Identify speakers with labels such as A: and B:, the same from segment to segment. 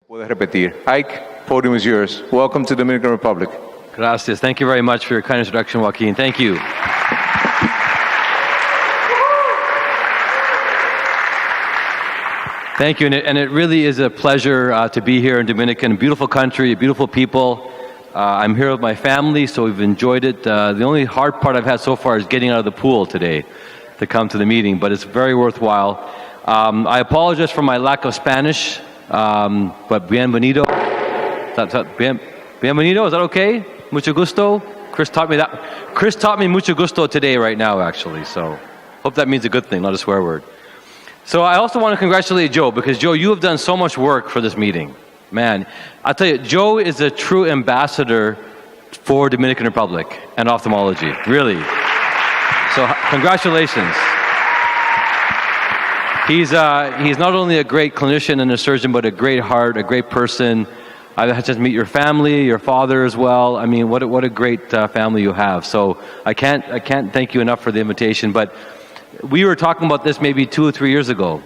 A: Puedes repetir. Ike, podium is yours. Welcome to Dominican Republic.
B: Gracias. Thank you very much for your kind introduction, Joaquin. Thank you. Thank you, and it really is a pleasure to be here in Dominican. Beautiful country, beautiful people. I'm here with my family, so we've enjoyed it. The only hard part I've had so far is getting out of the pool today to come to the meeting, but it's very worthwhile. I apologize for my lack of Spanish, but bienvenido. Bienvenido, is that okay? Mucho gusto. Chris taught me that. Chris taught me mucho gusto today right now, actually, so hope that means a good thing, not a swear word. So I also want to congratulate Joe, because Joe, you have done so much work for this meeting. Man, I'll tell you, Joe is a true ambassador for Dominican Republic and ophthalmology, really. So congratulations. He's not only a great clinician and a surgeon, but a great heart, a great person. I've had to meet your family, your father as well. I mean, what a great family you have. So I can't thank you enough for the invitation. But we were talking about this maybe 2 or 3 years ago.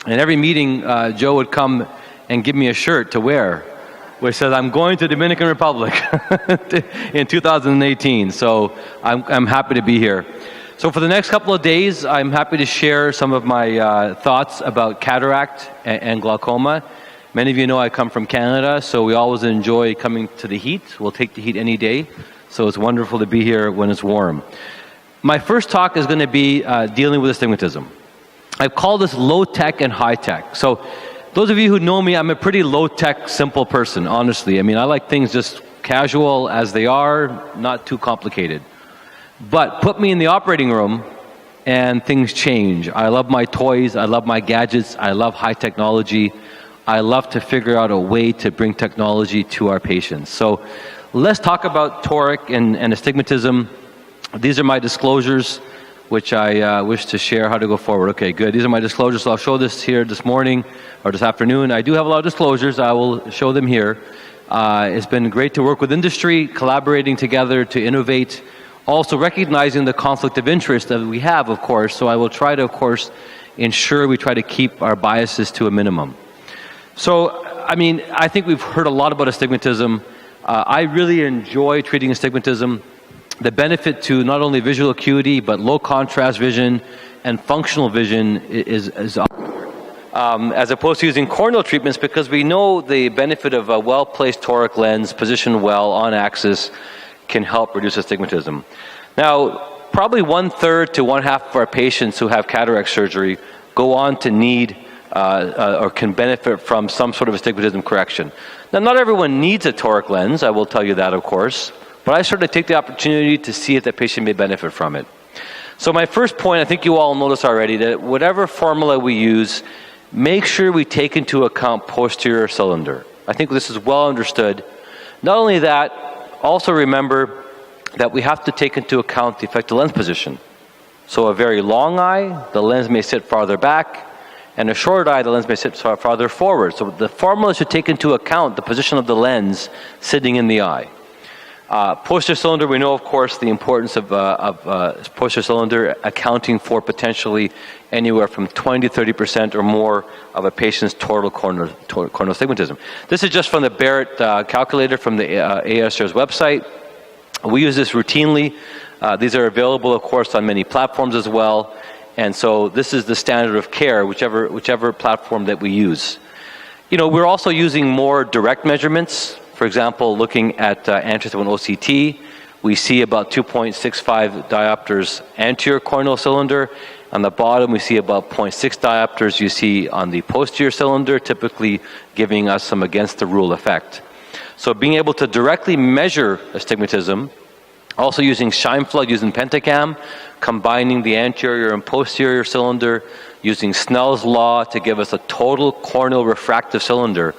B: And every meeting, Joe would come and give me a shirt to wear, which says, I'm going to Dominican Republic in 2018. So I'm happy to be here. So for the next couple of days, I'm happy to share some of my thoughts about cataract and glaucoma. Many of you know I come from Canada, so we always enjoy coming to the heat. We'll take the heat any day. So it's wonderful to be here when it's warm. My first talk is going to be dealing with astigmatism. I've called this low-tech and high-tech. So those of you who know me, I'm a pretty low-tech, simple person, honestly. I mean, I like things just casual as they are, not too complicated. But put me in the operating room and things change. I love my toys, I love my gadgets, I love high technology. I love to figure out a way to bring technology to our patients. So let's talk about toric and astigmatism. These are my disclosures, which I wish to share how to go forward. Okay, good. These are my disclosures. So I'll show this here this morning or this afternoon. I do have a lot of disclosures. I will show them here. It's been great to work with industry, collaborating together to innovate, also recognizing the conflict of interest that we have, of course. So I will try to, of course, ensure we try to keep our biases to a minimum. So, I mean, I think we've heard a lot about astigmatism. I really enjoy treating astigmatism. The benefit to not only visual acuity, but low contrast vision and functional vision is as opposed to using corneal treatments, because we know the benefit of a well-placed toric lens positioned well on axis can help reduce astigmatism. Now, probably 1/3 to 1/2 of our patients who have cataract surgery go on to need or can benefit from some sort of astigmatism correction. Now, not everyone needs a toric lens, I will tell you that, of course, but I sort of take the opportunity to see if the patient may benefit from it. So my first point, I think you all notice already, that whatever formula we use, make sure we take into account posterior cylinder. I think this is well understood. Not only that, also remember that we have to take into account the effective lens position. So a very long eye, the lens may sit farther back, and a short eye, the lens may sit farther forward. So the formula should take into account the position of the lens sitting in the eye. Posterior cylinder, we know, of course, the importance of posterior cylinder accounting for potentially anywhere from 20 to 30% or more of a patient's total corneal astigmatism. This is just from the Barrett calculator from the ASR's website. We use this routinely. These are available, of course, on many platforms as well. And so this is the standard of care, whichever platform that we use. You know, we're also using more direct measurements. For example, looking at anterior OCT, we see about 2.65 diopters anterior corneal cylinder. On the bottom, we see about 0.6 diopters you see on the posterior cylinder, typically giving us some against the rule effect. So being able to directly measure astigmatism, also using Scheimpflug, using Pentacam, combining the anterior and posterior cylinder, using Snell's law to give us a total corneal refractive cylinder.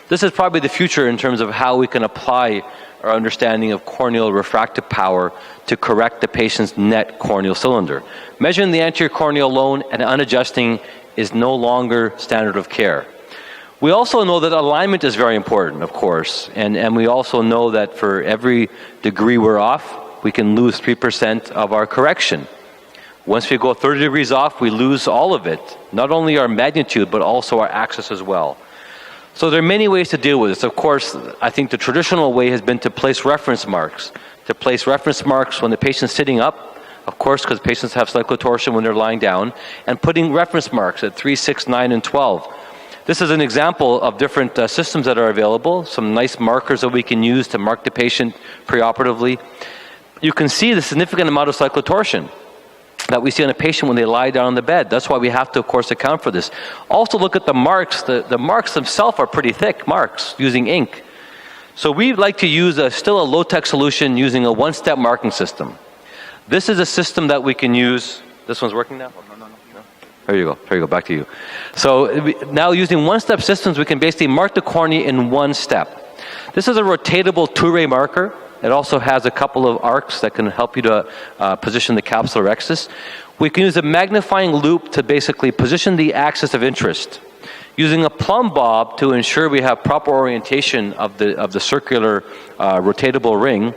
B: This is probably the future in terms of how we can apply our understanding of corneal refractive power to correct the patient's net corneal cylinder. Measuring the anterior cornea alone and unadjusting is no longer standard of care. We also know that alignment is very important, of course, and we also know that for every degree we're off, we can lose 3% of our correction. Once we go 30 degrees off, we lose all of it, not only our magnitude, but also our axis as well. So there are many ways to deal with this. Of course, I think the traditional way has been to place reference marks. To place reference marks when the patient's sitting up, of course, because patients have cyclotorsion when they're lying down, and putting reference marks at 3, 6, 9, and 12. This is an example of different systems that are available, some nice markers that we can use to mark the patient preoperatively. You can see the significant amount of cyclotortion that we see on a patient when they lie down on the bed. That's why we have to, of course, account for this. Also look at the marks. The marks themselves are pretty thick marks using ink. So we like to use still a low-tech solution using a one-step marking system. This is a system that we can use. This one's working now? No. There you go, back to you. So now using one-step systems, we can basically mark the cornea in one step. This is a rotatable two-ray marker. It also has a couple of arcs that can help you to position the capsular rhexis. We can use a magnifying loop to basically position the axis of interest. Using a plumb bob to ensure we have proper orientation of the circular rotatable ring,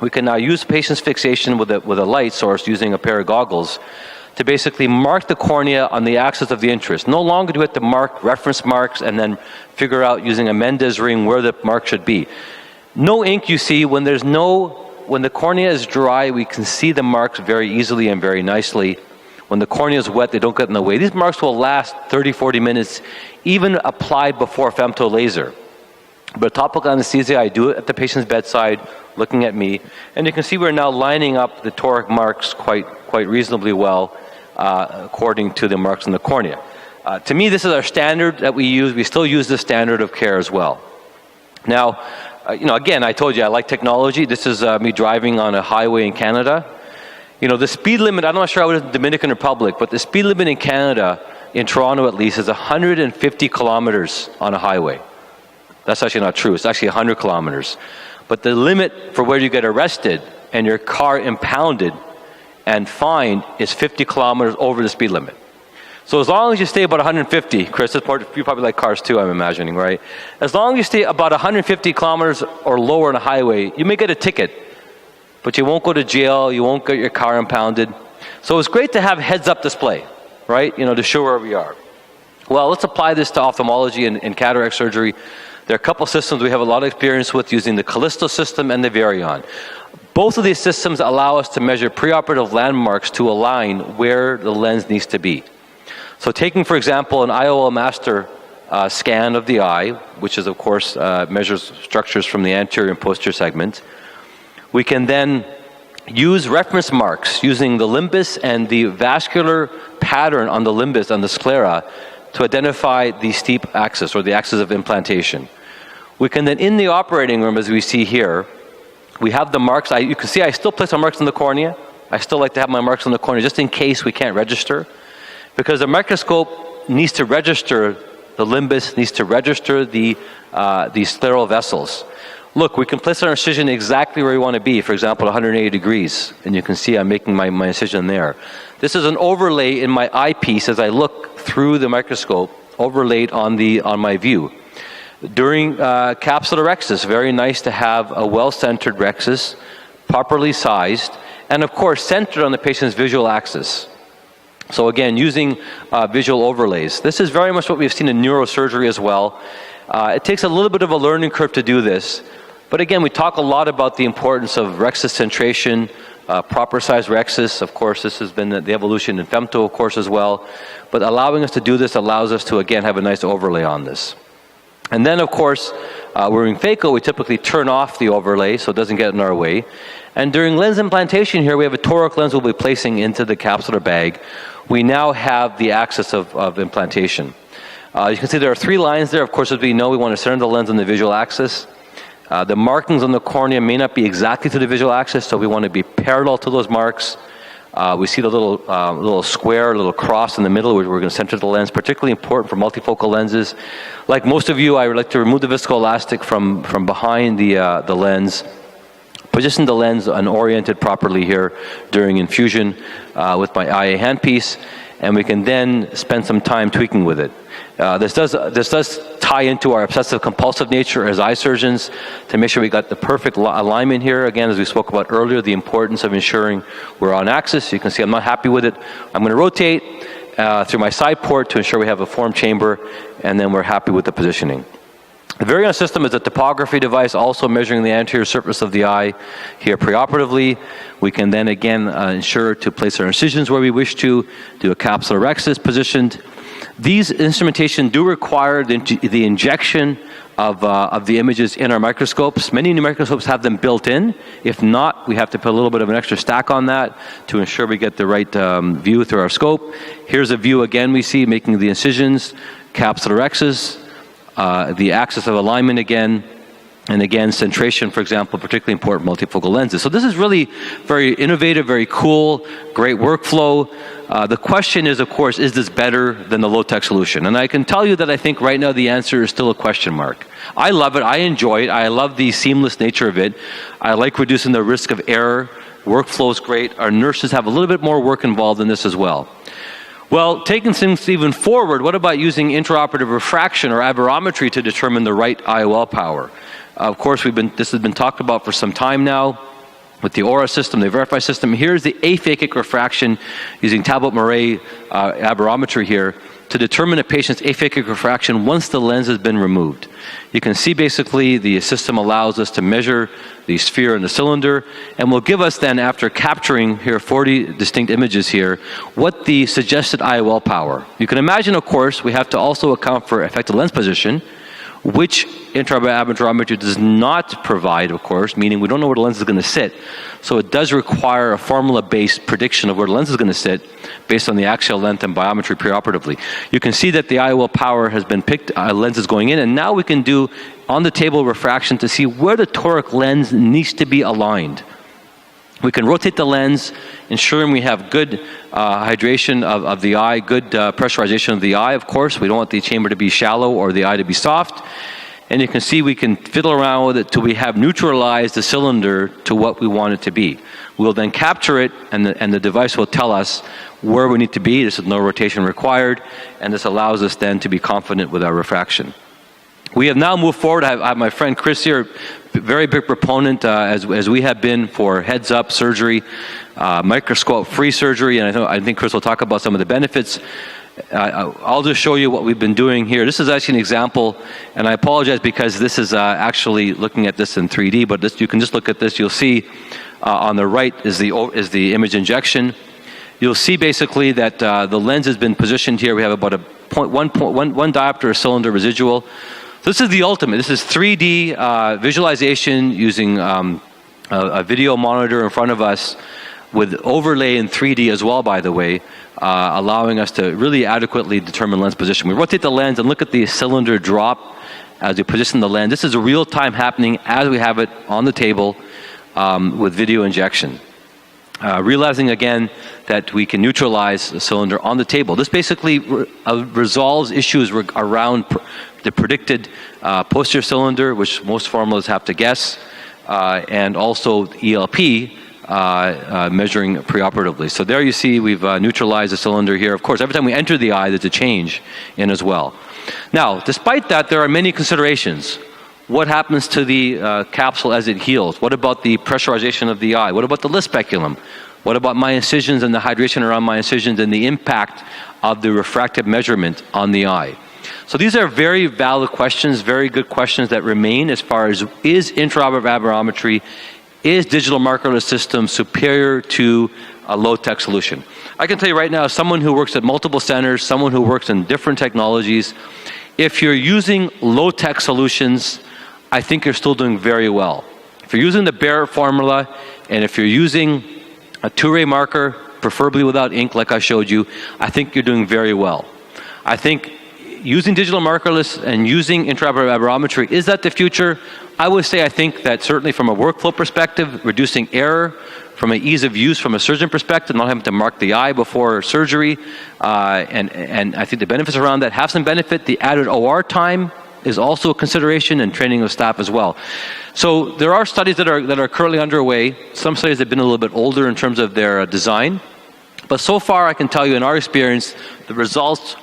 B: we can now use patient's fixation with a light source using a pair of goggles to basically mark the cornea on the axis of the interest. No longer do we have to mark reference marks and then figure out using a Mendez ring where the mark should be. No ink, you see, when the cornea is dry, we can see the marks very easily and very nicely. When the cornea is wet, they don't get in the way. These marks will last 30, 40 minutes, even applied before femto laser. But topical anesthesia, I do it at the patient's bedside, looking at me, and you can see we're now lining up the toric marks quite reasonably well, according to the marks on the cornea. To me, this is our standard that we use. We still use the standard of care as well. Now, again, I told you I like technology. This is me driving on a highway in Canada. The speed limit, I'm not sure how it is in the Dominican Republic, but the speed limit in Canada, in Toronto at least, is 150 kilometers on a highway. That's actually not true. It's actually 100 kilometers. But the limit for where you get arrested and your car impounded and fined is 50 kilometers over the speed limit. So as long as you stay about 150, Chris, you probably like cars too, I'm imagining, right? As long as you stay about 150 kilometers or lower on a highway, you may get a ticket, but you won't go to jail, you won't get your car impounded. So it's great to have heads-up display, right? To show where we are. Well, let's apply this to ophthalmology and cataract surgery. There are a couple systems we have a lot of experience with using the Callisto system and the Varian. Both of these systems allow us to measure preoperative landmarks to align where the lens needs to be. So taking, for example, an IOL master scan of the eye, which is, of course, measures structures from the anterior and posterior segment, we can then use reference marks using the limbus and the vascular pattern on the limbus, on the sclera, to identify the steep axis or the axis of implantation. We can then, in the operating room, as we see here, we have the marks. You can see I still place my marks on the cornea. I still like to have my marks on the cornea just in case we can't register. Because the microscope needs to register the limbus, needs to register the scleral vessels. Look, we can place our incision exactly where we want to be, for example, 180 degrees. And you can see I'm making my incision there. This is an overlay in my eyepiece as I look through the microscope, overlaid on my view. During capsular rhexis, very nice to have a well-centered rhexis, properly sized, and of course centered on the patient's visual axis. So again, using visual overlays. This is very much what we've seen in neurosurgery as well. It takes a little bit of a learning curve to do this. But again, we talk a lot about the importance of rhexis centration, proper size rhexis. Of course, this has been the evolution in femto, of course, as well. But allowing us to do this allows us to, again, have a nice overlay on this. And then, of course, we're in phaco, we typically turn off the overlay so it doesn't get in our way. And during lens implantation here, we have a toric lens we'll be placing into the capsular bag. We now have the axis of implantation. You can see there are 3 lines there. Of course, as we know, we want to center the lens on the visual axis. The markings on the cornea may not be exactly to the visual axis, so we want to be parallel to those marks. We see the little square, little cross in the middle where we're going to center the lens, particularly important for multifocal lenses. Like most of you, I would like to remove the viscoelastic from behind the lens, position the lens unoriented properly here during infusion with my IA handpiece, and we can then spend some time tweaking with it. This does tie into our obsessive compulsive nature as eye surgeons to make sure we got the perfect alignment here. Again, as we spoke about earlier, the importance of ensuring we're on axis. You can see I'm not happy with it. I'm going to rotate through my side port to ensure we have a formed chamber, and then we're happy with the positioning. The Varian system is a topography device also measuring the anterior surface of the eye here preoperatively. We can then again ensure to place our incisions where we wish to, do a capsular rhexis positioned. These instrumentation do require the injection of the images in our microscopes. Many new microscopes have them built in. If not, we have to put a little bit of an extra stack on that to ensure we get the right view through our scope. Here's a view again we see making the incisions, capsular rhexis, the axis of alignment again, and again, centration, for example, particularly important multifocal lenses. So this is really very innovative, very cool, great workflow. The question is, of course, is this better than the low-tech solution? And I can tell you that I think right now the answer is still a question mark. I love it. I enjoy it. I love the seamless nature of it. I like reducing the risk of error. Workflow is great. Our nurses have a little bit more work involved in this as well. Well, taking things even forward, what about using intraoperative refraction or aberrometry to determine the right IOL power? Of course, this has been talked about for some time now with the Aura system, the Verify system. Here's the aphakic refraction using Talbot-Murray aberrometry here to determine a patient's aphakic refraction once the lens has been removed. You can see basically the system allows us to measure the sphere and the cylinder and will give us then, after capturing here 40 distinct images here, what the suggested IOL power. You can imagine, of course, we have to also account for effective lens position, which intraoperative aberrometry does not provide, of course, meaning we don't know where the lens is going to sit. So it does require a formula-based prediction of where the lens is going to sit based on the axial length and biometry preoperatively. You can see that the IOL power has been picked, lens is going in, and now we can do on-the-table refraction to see where the toric lens needs to be aligned. We can rotate the lens, ensuring we have good hydration of the eye, good pressurization of the eye, of course. We don't want the chamber to be shallow or the eye to be soft. And you can see we can fiddle around with it till we have neutralized the cylinder to what we want it to be. We'll then capture it, and the device will tell us where we need to be. This is no rotation required, and this allows us then to be confident with our refraction. We have now moved forward. I have my friend Chris here, very big proponent, as we have been, for heads-up surgery, microscope-free surgery, and I think Chris will talk about some of the benefits. I'll just show you what we've been doing here. This is actually an example, and I apologize because this is actually looking at this in 3D, but you can just look at this. You'll see on the right is the image injection. You'll see basically that the lens has been positioned here. We have about a 0.1 diopter cylinder residual. This is the ultimate. This is 3D visualization using a video monitor in front of us with overlay in 3D as well, by the way, allowing us to really adequately determine lens position. We rotate the lens and look at the cylinder drop as we position the lens. This is real-time happening as we have it on the table with video injection. Realizing again that we can neutralize the cylinder on the table. This basically resolves issues around the predicted posterior cylinder, which most formulas have to guess, and also ELP measuring preoperatively. So there you see we've neutralized the cylinder here. Of course, every time we enter the eye, there's a change in as well. Now, despite that, there are many considerations. What happens to the capsule as it heals? What about the pressurization of the eye? What about the lid speculum? What about my incisions and the hydration around my incisions and the impact of the refractive measurement on the eye? So these are very valid questions, very good questions that remain as far as, is intraoperative aberrometry, is digital markerless system superior to a low-tech solution? I can tell you right now, as someone who works at multiple centers, someone who works in different technologies, if you're using low-tech solutions, I think you're still doing very well. If you're using the Barrett formula, and if you're using a two-ray marker, preferably without ink like I showed you, I think you're doing very well. I think using digital markerless and using intraoperative aberrometry, is that the future? I would say I think that certainly from a workflow perspective, reducing error, from an ease of use from a surgeon perspective, not having to mark the eye before surgery, and I think the benefits around that have some benefit. The added OR time is also a consideration, and training of staff as well. So there are studies that are currently underway. Some studies have been a little bit older in terms of their design, but so far I can tell you in our experience, the results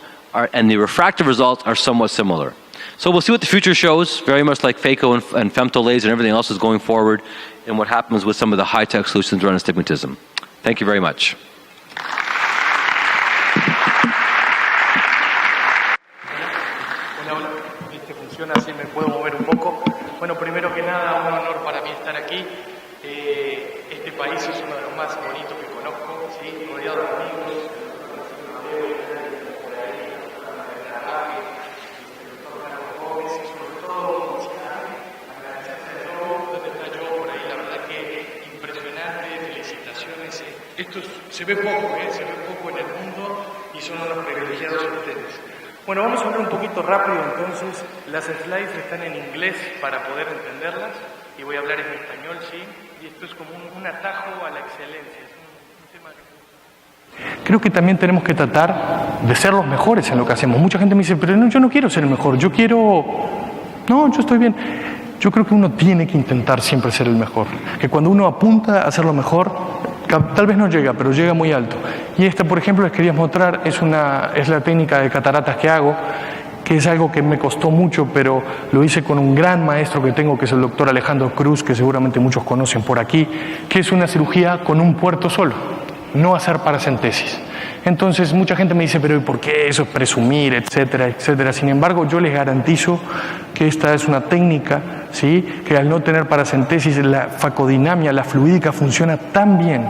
B: and the refractive results are somewhat similar. So we'll see what the future shows, very much like phaco and femtolase and everything else is going forward, and what happens with some of the high-tech solutions around astigmatism. Thank you very much.
C: este funciona, así me puedo mover un poco. Bueno, primero que nada, un honor para mí estar aquí. Este país es uno de los más bonitos que conozco, ¿sí? Rodeado de amigos. Esto se ve poco, se ve poco en el mundo y son unos privilegiados ustedes. Bueno, vamos a hablar un poquito rápido entonces. Las slides están en inglés para poder entenderlas y voy a hablar en español, ¿sí? Y esto es como un atajo a la excelencia. Es un tema que... Creo que también tenemos que tratar de ser los mejores en lo que hacemos. Mucha gente me dice, pero no, yo no quiero ser el mejor, yo quiero... No, yo estoy bien. Yo creo que uno tiene que intentar siempre ser el mejor. Que cuando uno apunta a ser lo mejor, tal vez no llega, pero llega muy alto. Y esta, por ejemplo, les quería mostrar, es la técnica de cataratas que hago, que es algo que me costó mucho, pero lo hice con un gran maestro que tengo, que es el doctor Alejandro Cruz, que seguramente muchos conocen por aquí, que es una cirugía con un puerto solo, no hacer paracentesis. Entonces mucha gente me dice, pero ¿y por qué eso es presumir, etcétera, etcétera? Sin embargo, yo les garantizo que esta es una técnica, ¿sí?, que al no tener paracentesis, la facodinamia, la fluídica funciona tan bien,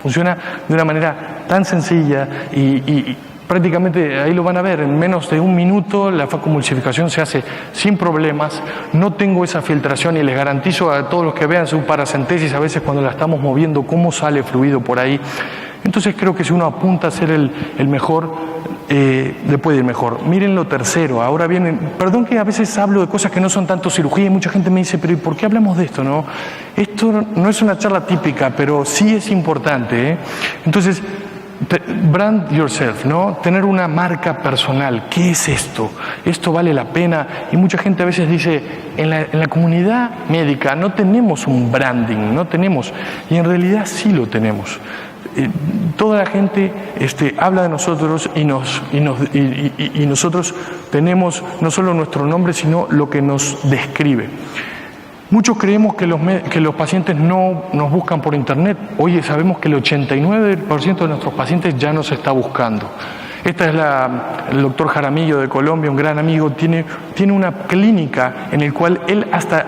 C: funciona de una manera tan sencilla y prácticamente ahí lo van a ver, en menos de un minuto la facomulsificación se hace sin problemas, no tengo esa filtración y les garantizo a todos los que vean su paracentesis a veces cuando la estamos moviendo cómo sale fluido por ahí. Entonces creo que si uno apunta a ser el mejor, le puede ir mejor. Miren lo tercero, ahora vienen, perdón que a veces hablo de cosas que no son tanto cirugía y mucha gente me dice, pero ¿y por qué hablamos de esto? No, esto no es una charla típica, pero sí es importante, ¿eh? Entonces, brand yourself, ¿no? Tener una marca personal. ¿Qué es esto? Esto vale la pena. Y mucha gente a veces dice, en la comunidad médica no tenemos un branding, no tenemos, y en realidad sí lo tenemos. Toda la gente habla de nosotros y nosotros tenemos no solo nuestro nombre, sino lo que nos describe. Muchos creemos que los pacientes no nos buscan por internet. Hoy sabemos que el 89% de nuestros pacientes ya nos está buscando. Esta es el doctor Jaramillo de Colombia, un gran amigo, tiene una clínica en la cual él hasta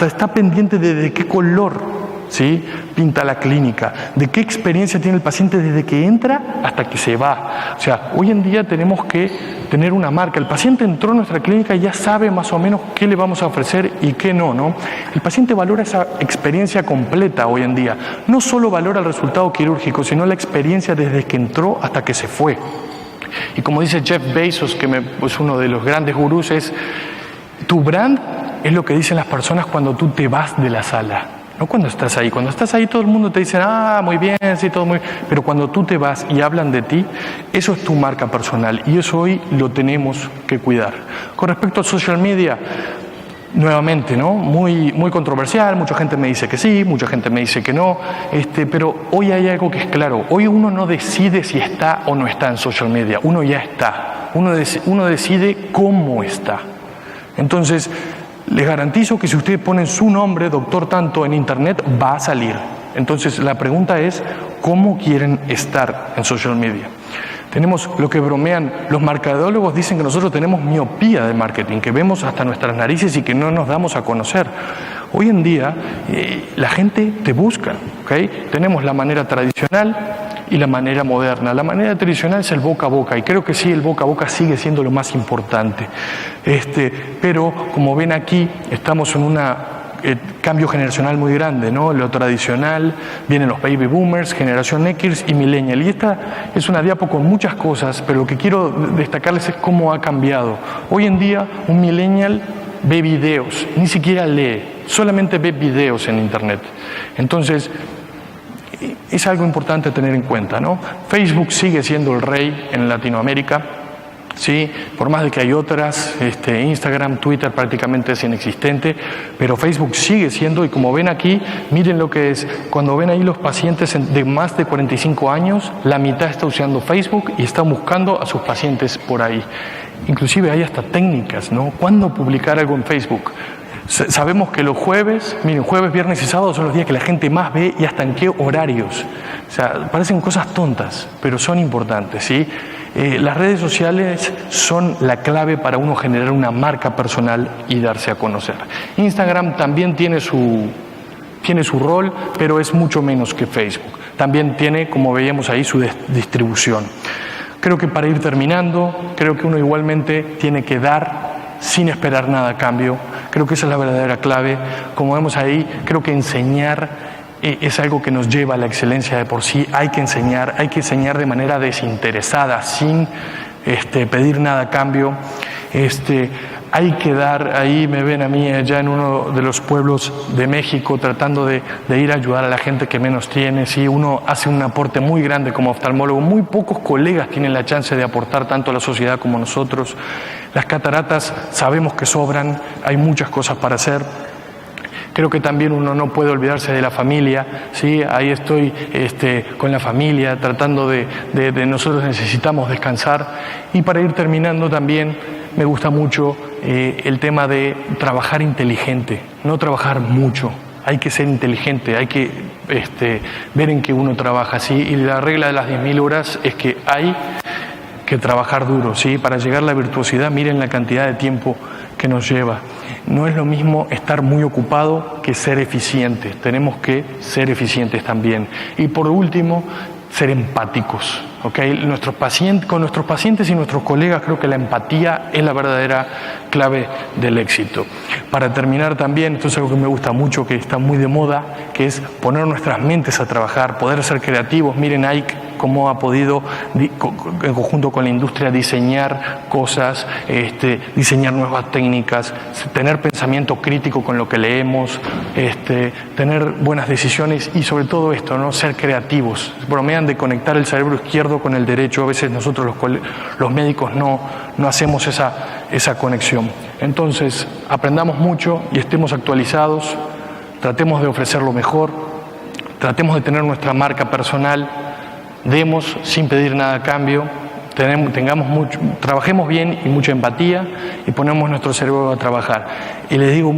C: está pendiente de qué color, ¿sí?, pinta la clínica, de qué experiencia tiene el paciente desde que entra hasta que se va. O sea, hoy en día tenemos que tener una marca. El paciente entró a nuestra clínica y ya sabe más o menos qué le vamos a ofrecer y qué no, ¿no? El paciente valora esa experiencia completa hoy en día. No solo valora el resultado quirúrgico, sino la experiencia desde que entró hasta que se fue. Y como dice Jeff Bezos, que es uno de los grandes gurús, tu brand es lo que dicen las personas cuando tú te vas de la sala. No cuando estás ahí. Cuando estás ahí todo el mundo te dice, muy bien, sí, todo muy bien. Pero cuando tú te vas y hablan de ti, eso es tu marca personal y eso hoy lo tenemos que cuidar. Con respecto a social media, nuevamente, ¿no? Muy controversial, mucha gente me dice que sí, mucha gente me dice que no, pero hoy hay algo que es claro. Hoy uno no decide si está o no está en social media, uno ya está. Uno decide cómo está. Entonces, les garantizo que si ustedes ponen su nombre, doctor tanto, en internet, va a salir. Entonces, la pregunta es, ¿cómo quieren estar en social media? Tenemos lo que bromean, los mercadólogos dicen que nosotros tenemos miopía de marketing, que vemos hasta nuestras narices y que no nos damos a conocer. Hoy en día, la gente te busca, ¿ok? Tenemos la manera tradicional y la manera moderna. La manera tradicional es el boca a boca, y creo que sí, el boca a boca sigue siendo lo más importante. Pero, como ven aquí, estamos en un cambio generacional muy grande, ¿no? Lo tradicional, vienen los baby boomers, generación X y millennial. Y esta es una diapo con muchas cosas, pero lo que quiero destacarles es cómo ha cambiado. Hoy en día, un millennial ve videos, ni siquiera lee, solamente ve videos en internet. Entonces, es algo importante tener en cuenta, ¿no? Facebook sigue siendo el rey en Latinoamérica, ¿sí? Por más de que hay otras, Instagram, Twitter prácticamente es inexistente, pero Facebook sigue siendo, y como ven aquí, miren lo que es, cuando ven ahí los pacientes de más de 45 años, la mitad está usando Facebook y están buscando a sus pacientes por ahí. Inclusive hay hasta técnicas, ¿no? ¿Cuándo publicar algo en Facebook? Sabemos que los jueves, jueves, viernes y sábados son los días que la gente más ve, y hasta en qué horarios. O sea, parecen cosas tontas, pero son importantes, ¿sí? Las redes sociales son la clave para uno generar una marca personal y darse a conocer. Instagram también tiene su rol, pero es mucho menos que Facebook. También tiene, como veíamos ahí, su distribución. Creo que para ir terminando, creo que uno igualmente tiene que dar sin esperar nada a cambio. Creo que esa es la verdadera clave. Como vemos ahí, creo que enseñar es algo que nos lleva a la excelencia de por sí. Hay que enseñar de manera desinteresada, sin pedir nada a cambio. Hay que dar, ahí me ven a mí allá en uno de los pueblos de México tratando de ir a ayudar a la gente que menos tiene. Sí, uno hace un aporte muy grande como oftalmólogo. Muy pocos colegas tienen la chance de aportar tanto a la sociedad como nosotros. Las cataratas sabemos que sobran, hay muchas cosas para hacer. Creo que también uno no puede olvidarse de la familia, ¿sí? Ahí estoy con la familia tratando de nosotros necesitamos descansar. Y para ir terminando también me gusta mucho el tema de trabajar inteligente, no trabajar mucho. Hay que ser inteligente, hay que ver en qué uno trabaja, ¿sí? Y la regla de las 10.000 horas es que hay que trabajar duro, ¿sí? Para llegar a la virtuosidad, miren la cantidad de tiempo que nos lleva. No es lo mismo estar muy ocupado que ser eficiente. Tenemos que ser eficientes también. Y por último, ser empáticos. ¿Okay? Con nuestros pacientes y nuestros colegas creo que la empatía es la verdadera clave del éxito. Para terminar también, esto es algo que me gusta mucho, que está muy de moda, que es poner nuestras mentes a trabajar, poder ser creativos. Miren Ike cómo ha podido, en conjunto con la industria, diseñar cosas, diseñar nuevas técnicas, tener pensamiento crítico con lo que leemos, tener buenas decisiones y sobre todo esto, ¿no? Ser creativos. Bromean de conectar el cerebro izquierdo con el derecho. A veces nosotros los médicos no hacemos esa conexión. Entonces, aprendamos mucho y estemos actualizados, tratemos de ofrecer lo mejor, tratemos de tener nuestra marca personal, demos sin pedir nada a cambio, trabajemos bien y mucha empatía y ponemos nuestro cerebro a trabajar. Y les digo,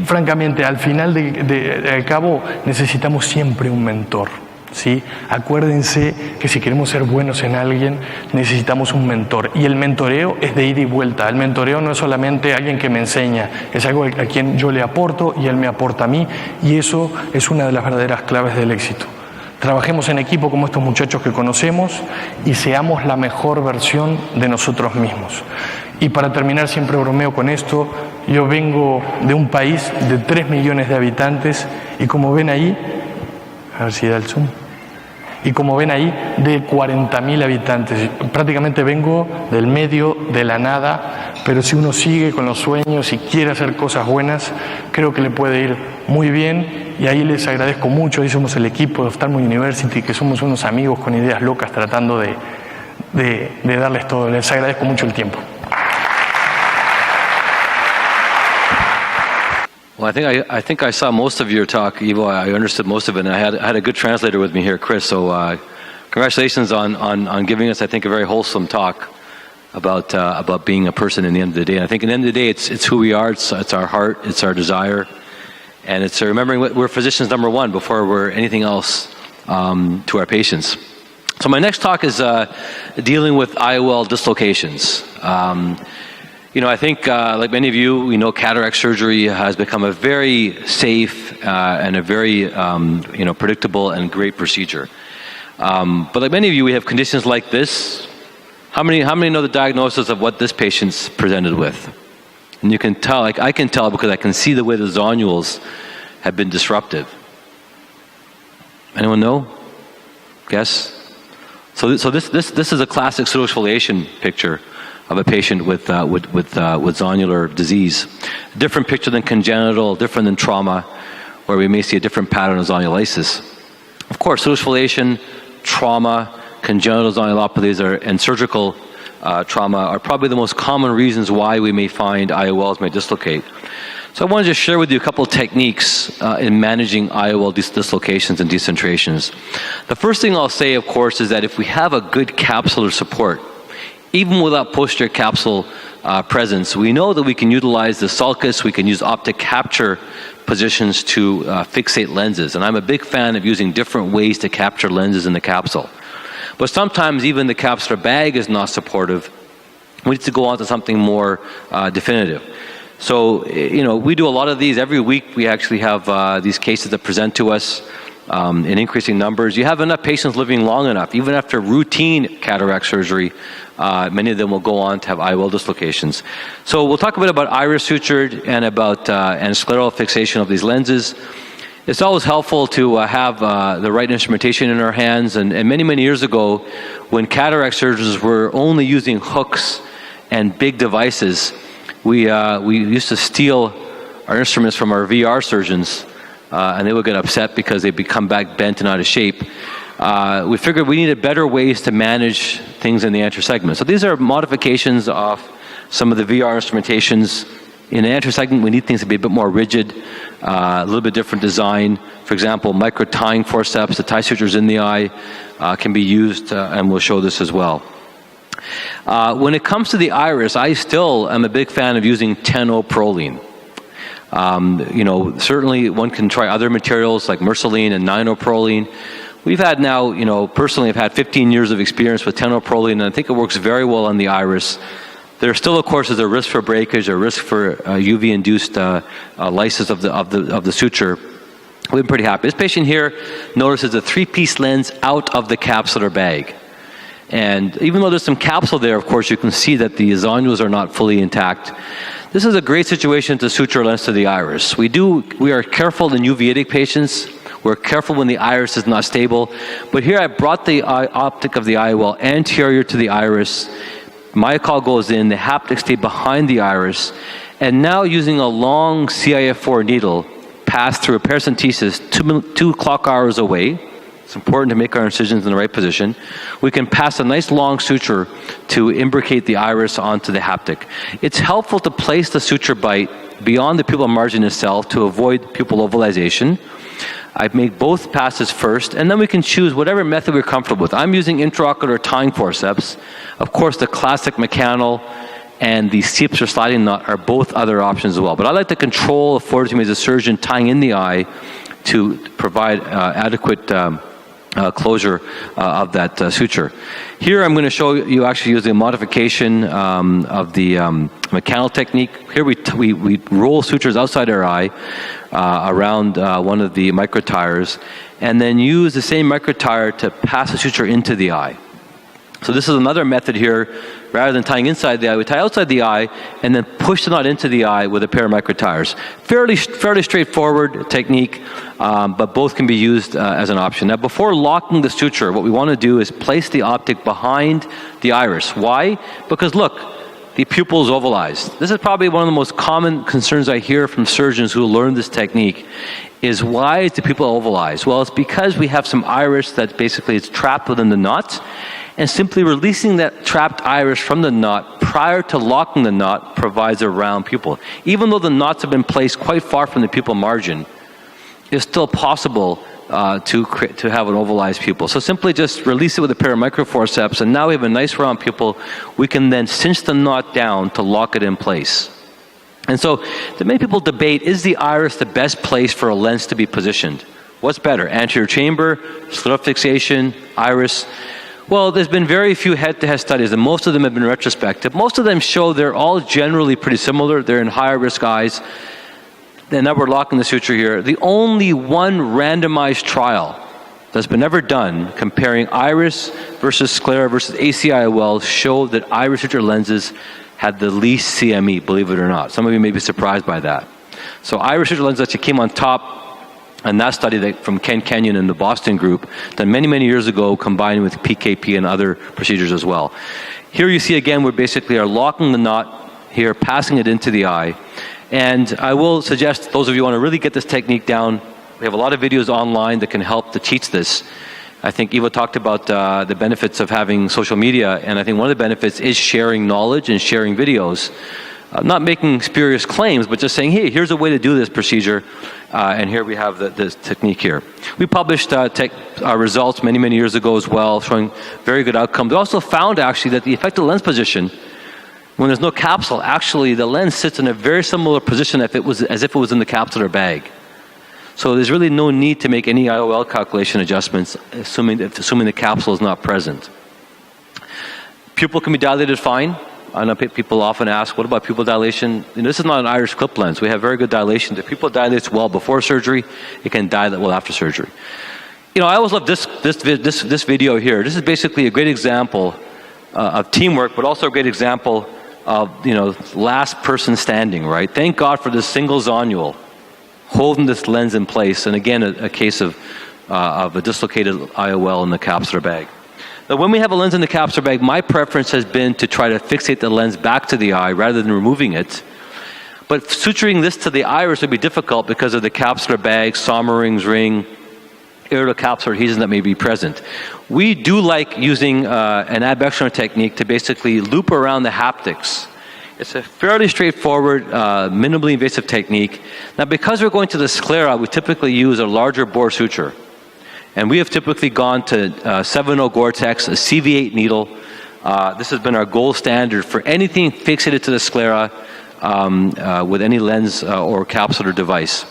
C: francamente, al final del cabo necesitamos siempre un mentor. ¿Sí? Acuérdense que si queremos ser buenos en alguien necesitamos un mentor, y el mentoreo es de ida y vuelta. El mentoreo no es solamente alguien que me enseña, es algo a quien yo le aporto y él me aporta a mí, y eso es una de las verdaderas claves del éxito. Trabajemos en equipo como estos muchachos que conocemos y seamos la mejor versión de nosotros mismos. Y para terminar, siempre bromeo con esto, yo vengo de un país de 3 millones de habitantes y como ven ahí, a ver si da el zoom, y como ven ahí, de 40.000 habitantes. Prácticamente vengo del medio, de la nada, pero si uno sigue con los sueños y quiere hacer cosas buenas, creo que le puede ir muy bien. Y ahí les agradezco mucho. Ahí somos el equipo de Ophthalmic University, que somos unos amigos con ideas locas tratando de darles todo. Les agradezco mucho el tiempo.
B: Well, I think I saw most of your talk, Ivo. I understood most of it, and I had a good translator with me here, Chris. So, congratulations on giving us, I think, a very wholesome talk about being a person. In the end of the day, and I think, in the end of the day, it's who we are. It's our heart. It's our desire, and it's remembering we're physicians number one before we're anything else to our patients. So, my next talk is dealing with IOL dislocations. I think, like many of you, we know cataract surgery has become a very safe and a very, predictable and great procedure. But like many of you, we have conditions like this. How many know the diagnosis of what this patient's presented with? And you can tell, like I can tell because I can see the way the zonules have been disruptive. Anyone know? Guess? So this is a classic pseudoexfoliation picture of a patient with zonular disease. Different picture than congenital, different than trauma, where we may see a different pattern of zonulolysis. Of course, pseudoexfoliation, trauma, congenital zonulopathies and surgical trauma are probably the most common reasons why we may find IOLs may dislocate. So I wanted to share with you a couple of techniques in managing IOL dislocations and decentrations. The first thing I'll say, of course, is that if we have a good capsular support, even without posterior capsule presence, we know that we can utilize the sulcus, we can use optic capture positions to fixate lenses. And I'm a big fan of using different ways to capture lenses in the capsule. But sometimes even the capsular bag is not supportive. We need to go on to something more definitive. So, we do a lot of these. Every week we actually have these cases that present to us in increasing numbers. You have enough patients living long enough, even after routine cataract surgery, many of them will go on to have IOL dislocations. So we'll talk a bit about iris sutured and about and scleral fixation of these lenses. It's always helpful to have the right instrumentation in our hands. And many, many years ago, when cataract surgeons were only using hooks and big devices, we used to steal our instruments from our VR surgeons, and they would get upset because they'd come back bent and out of shape. We figured we needed better ways to manage things in the anterior segment. So these are modifications of some of the VR instrumentations. In the anterior segment, we need things to be a bit more rigid, a little bit different design. For example, micro tying forceps, the tie sutures in the eye can be used, and we'll show this as well. When it comes to the iris, I still am a big fan of using tenoproline. Certainly one can try other materials like Mersaline and ninoproline. We've had now, personally I've had 15 years of experience with tenoproline, and I think it works very well on the iris. There still, of course, is a risk for breakage, a risk for UV-induced lysis of the suture. We've been pretty happy. This patient here notices a 3-piece lens out of the capsular bag. And even though there's some capsule there, of course, you can see that the zonules are not fully intact. This is a great situation to suture lens to the iris. We are careful in uveitic patients. We're careful when the iris is not stable. But here I brought the optic of the IOL anterior to the iris. Myocal goes in, the haptics stay behind the iris. And now using a long CIF4 needle, pass through a paracentesis 2 clock hours away. It's important to make our incisions in the right position. We can pass a nice long suture to imbricate the iris onto the haptic. It's helpful to place the suture bite beyond the pupil margin itself to avoid pupil ovalization. I've made both passes first, and then we can choose whatever method we're comfortable with. I'm using intraocular tying forceps. Of course, the classic mechanical and the seeps or sliding knot are both other options as well. But I like to control afforded to me as a surgeon tying in the eye to provide adequate closure of that suture. Here I'm going to show you actually using a modification of the mechanical technique. Here we roll sutures outside our eye around one of the microtires, and then use the same microtire to pass the suture into the eye. So this is another method here. Rather than tying inside the eye, we tie outside the eye and then push the knot into the eye with a pair of microtires. Fairly straightforward technique, but both can be used as an option. Now, before locking the suture, what we want to do is place the optic behind the iris. Why? Because look, the pupil is ovalized. This is probably one of the most common concerns I hear from surgeons who learn this technique, is why is the pupil ovalized? Well, it's because we have some iris that basically is trapped within the knot, and simply releasing that trapped iris from the knot prior to locking the knot provides a round pupil. Even though the knots have been placed quite far from the pupil margin, it's still possible to have an ovalized pupil. So simply just release it with a pair of microforceps, and now we have a nice round pupil. We can then cinch the knot down to lock it in place. And so many people debate, is the iris the best place for a lens to be positioned? What's better, anterior chamber, scleral fixation, iris? Well, there's been very few head-to-head studies, and most of them have been retrospective. Most of them show they're all generally pretty similar. They're in higher risk eyes. And now we're locking the suture here. The only one randomized trial that's been ever done comparing iris versus sclera versus ACIOL showed that iris suture lenses had the least CME, believe it or not. Some of you may be surprised by that. So iris suture lenses actually came on top. And that study from Ken Kenyon and the Boston group done many, many years ago, combined with PKP and other procedures as well. Here you see again, we basically are locking the knot here, passing it into the eye. And I will suggest those of you who want to really get this technique down, we have a lot of videos online that can help to teach this. I think Eva talked about the benefits of having social media, and I think one of the benefits is sharing knowledge and sharing videos. Not making spurious claims, but just saying, hey, here's a way to do this procedure, and here we have this technique here. We published our results many, many years ago as well, showing very good outcomes. We also found actually that the effective lens position, when there's no capsule, actually the lens sits in a very similar position as if it was in the capsular bag. So there's really no need to make any IOL calculation adjustments, assuming the capsule is not present. Pupil can be dilated fine. I know people often ask, what about pupil dilation? This is not an iris clip lens. We have very good dilation. If pupil dilates well before surgery, it can dilate well after surgery. I always love this video here. This is basically a great example of teamwork, but also a great example of, last person standing, right? Thank God for this single zonule holding this lens in place. And again, a case of a dislocated IOL in the capsular bag. Now, when we have a lens in the capsular bag, my preference has been to try to fixate the lens back to the eye rather than removing it. But suturing this to the iris would be difficult because of the capsular bag, Sommering's ring, irido-capsular adhesion that may be present. We do like using an advectional technique to basically loop around the haptics. It's a fairly straightforward, minimally invasive technique. Now, because we're going to the sclera, we typically use a larger bore suture. And we have typically gone to 7.0 Gore-Tex, a CV8 needle. This has been our gold standard for anything fixated to the sclera with any lens or capsular device.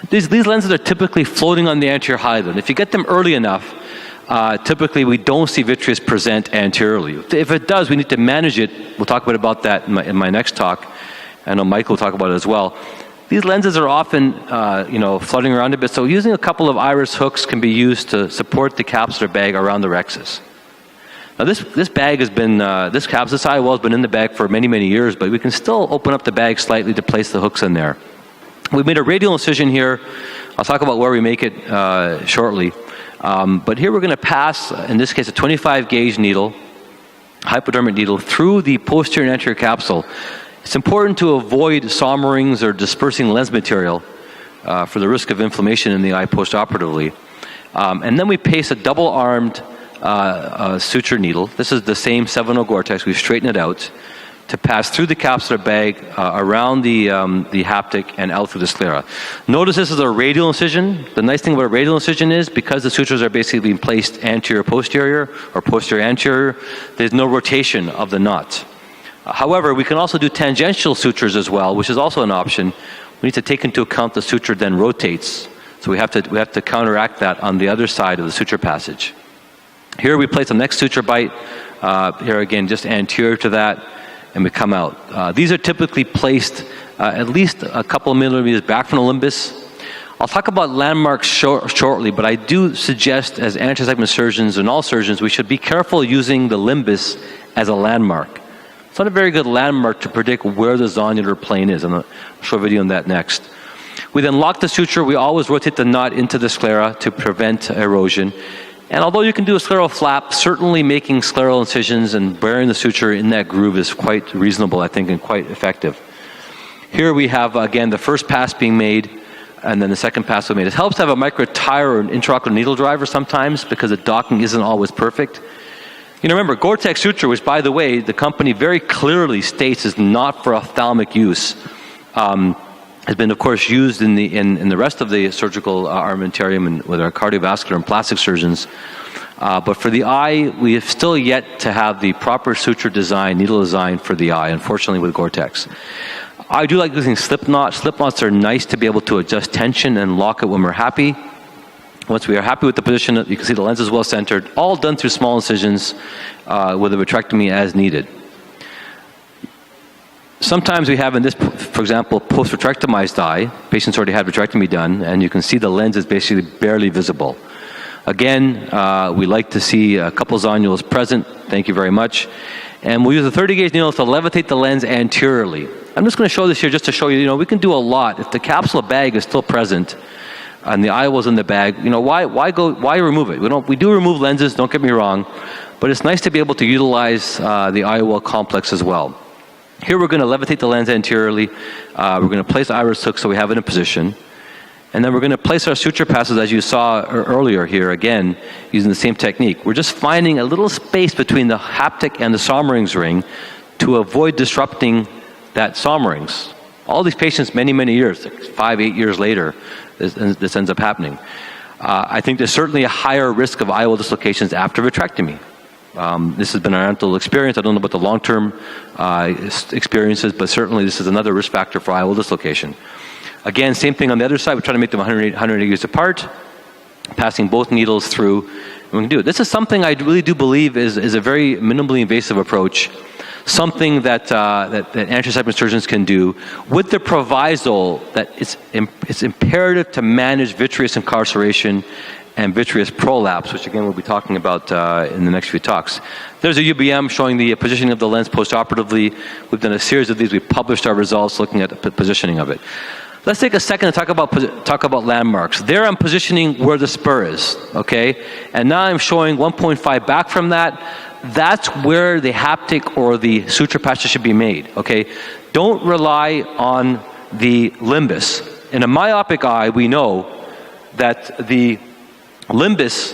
B: These lenses are typically floating on the anterior hyalid. If you get them early enough, typically we don't see vitreous present anteriorly. If it does, we need to manage it. We'll talk about that in my next talk. I know Mike will talk about it as well. These lenses are often, floating around a bit, so using a couple of iris hooks can be used to support the capsular bag around the rhexis. Now, this bag has been, this IOL has been in the bag for many, many years, but we can still open up the bag slightly to place the hooks in there. We've made a radial incision here. I'll talk about where we make it shortly. But here we're going to pass, in this case, a 25 gauge needle, hypodermic needle, through the posterior and anterior capsule. It's important to avoid Sommerings or dispersing lens material for the risk of inflammation in the eye postoperatively. And then we paste a double-armed suture needle. This is the same 7.0 Gore-Tex. We straighten it out to pass through the capsular bag, around the haptic, and out through the sclera. Notice this is a radial incision. The nice thing about a radial incision is because the sutures are basically being placed anterior-posterior or posterior-anterior, there's no rotation of the knot. However, we can also do tangential sutures as well, which is also an option. We need to take into account the suture then rotates. So we have to counteract that on the other side of the suture passage. Here we place the next suture bite. Here again, just anterior to that, and we come out. These are typically placed at least a couple of millimeters back from the limbus. I'll talk about landmarks shortly, but I do suggest as anti-segment surgeons and all surgeons, we should be careful using the limbus as a landmark. It's not a very good landmark to predict where the zonular plane is. I'll show a video on that next. We then lock the suture. We always rotate the knot into the sclera to prevent erosion. And although you can do a scleral flap, certainly making scleral incisions and burying the suture in that groove is quite reasonable, I think, and quite effective. Here we have, again, the first pass being made, and then the second pass being made. It helps to have a micro tire or an intraocular needle driver sometimes because the docking isn't always perfect. Remember, Gore-Tex suture, which, by the way, the company very clearly states is not for ophthalmic use, has been, of course, used in the rest of the surgical armamentarium and with our cardiovascular and plastic surgeons. But for the eye, we have still yet to have the proper suture design, needle design for the eye, unfortunately, with Gore-Tex. I do like using slip knots. Slip knots are nice to be able to adjust tension and lock it when we're happy. Once we are happy with the position, you can see the lens is well centered, all done through small incisions with a vitrectomy as needed. Sometimes we have in this, for example, post-vitrectomized eye, patients already had vitrectomy done, and you can see the lens is basically barely visible. Again, we like to see a couple zonules present. Thank you very much. And we'll use a 30 gauge needle to levitate the lens anteriorly. I'm just going to show this here just to show you, we can do a lot. If the capsule bag is still present, and the IOL's in the bag, why remove it? We do remove lenses, don't get me wrong, but it's nice to be able to utilize the IOL complex as well. Here we're going to levitate the lens anteriorly. We're going to place the iris hook so we have it in position. And then we're going to place our suture passes, as you saw earlier here, again, using the same technique. We're just finding a little space between the haptic and the Sommering's ring to avoid disrupting that Sommering's. All these patients, many, many years, 5-8 years later, this ends up happening. I think there's certainly a higher risk of IOL dislocations after vitrectomy. This has been our anecdotal experience. I don't know about the long-term experiences, but certainly this is another risk factor for IOL dislocation. Again, same thing on the other side. We're trying to make them 100 degrees apart, passing both needles through. And we can do it. This is something I really do believe is a very minimally invasive approach, something that angioception surgeons can do with the proviso that it's imperative to manage vitreous incarceration and vitreous prolapse, which again we'll be talking about in the next few talks. There's a UBM showing the positioning of the lens postoperatively. We've done a series of these. We've published our results looking at the positioning of it. Let's take a second to talk about landmarks. There I'm positioning where the spur is, okay? And now I'm showing 1.5 back from that. That's where the haptic or the suture patches should be made, okay? Don't rely on the limbus. In a myopic eye, we know that the limbus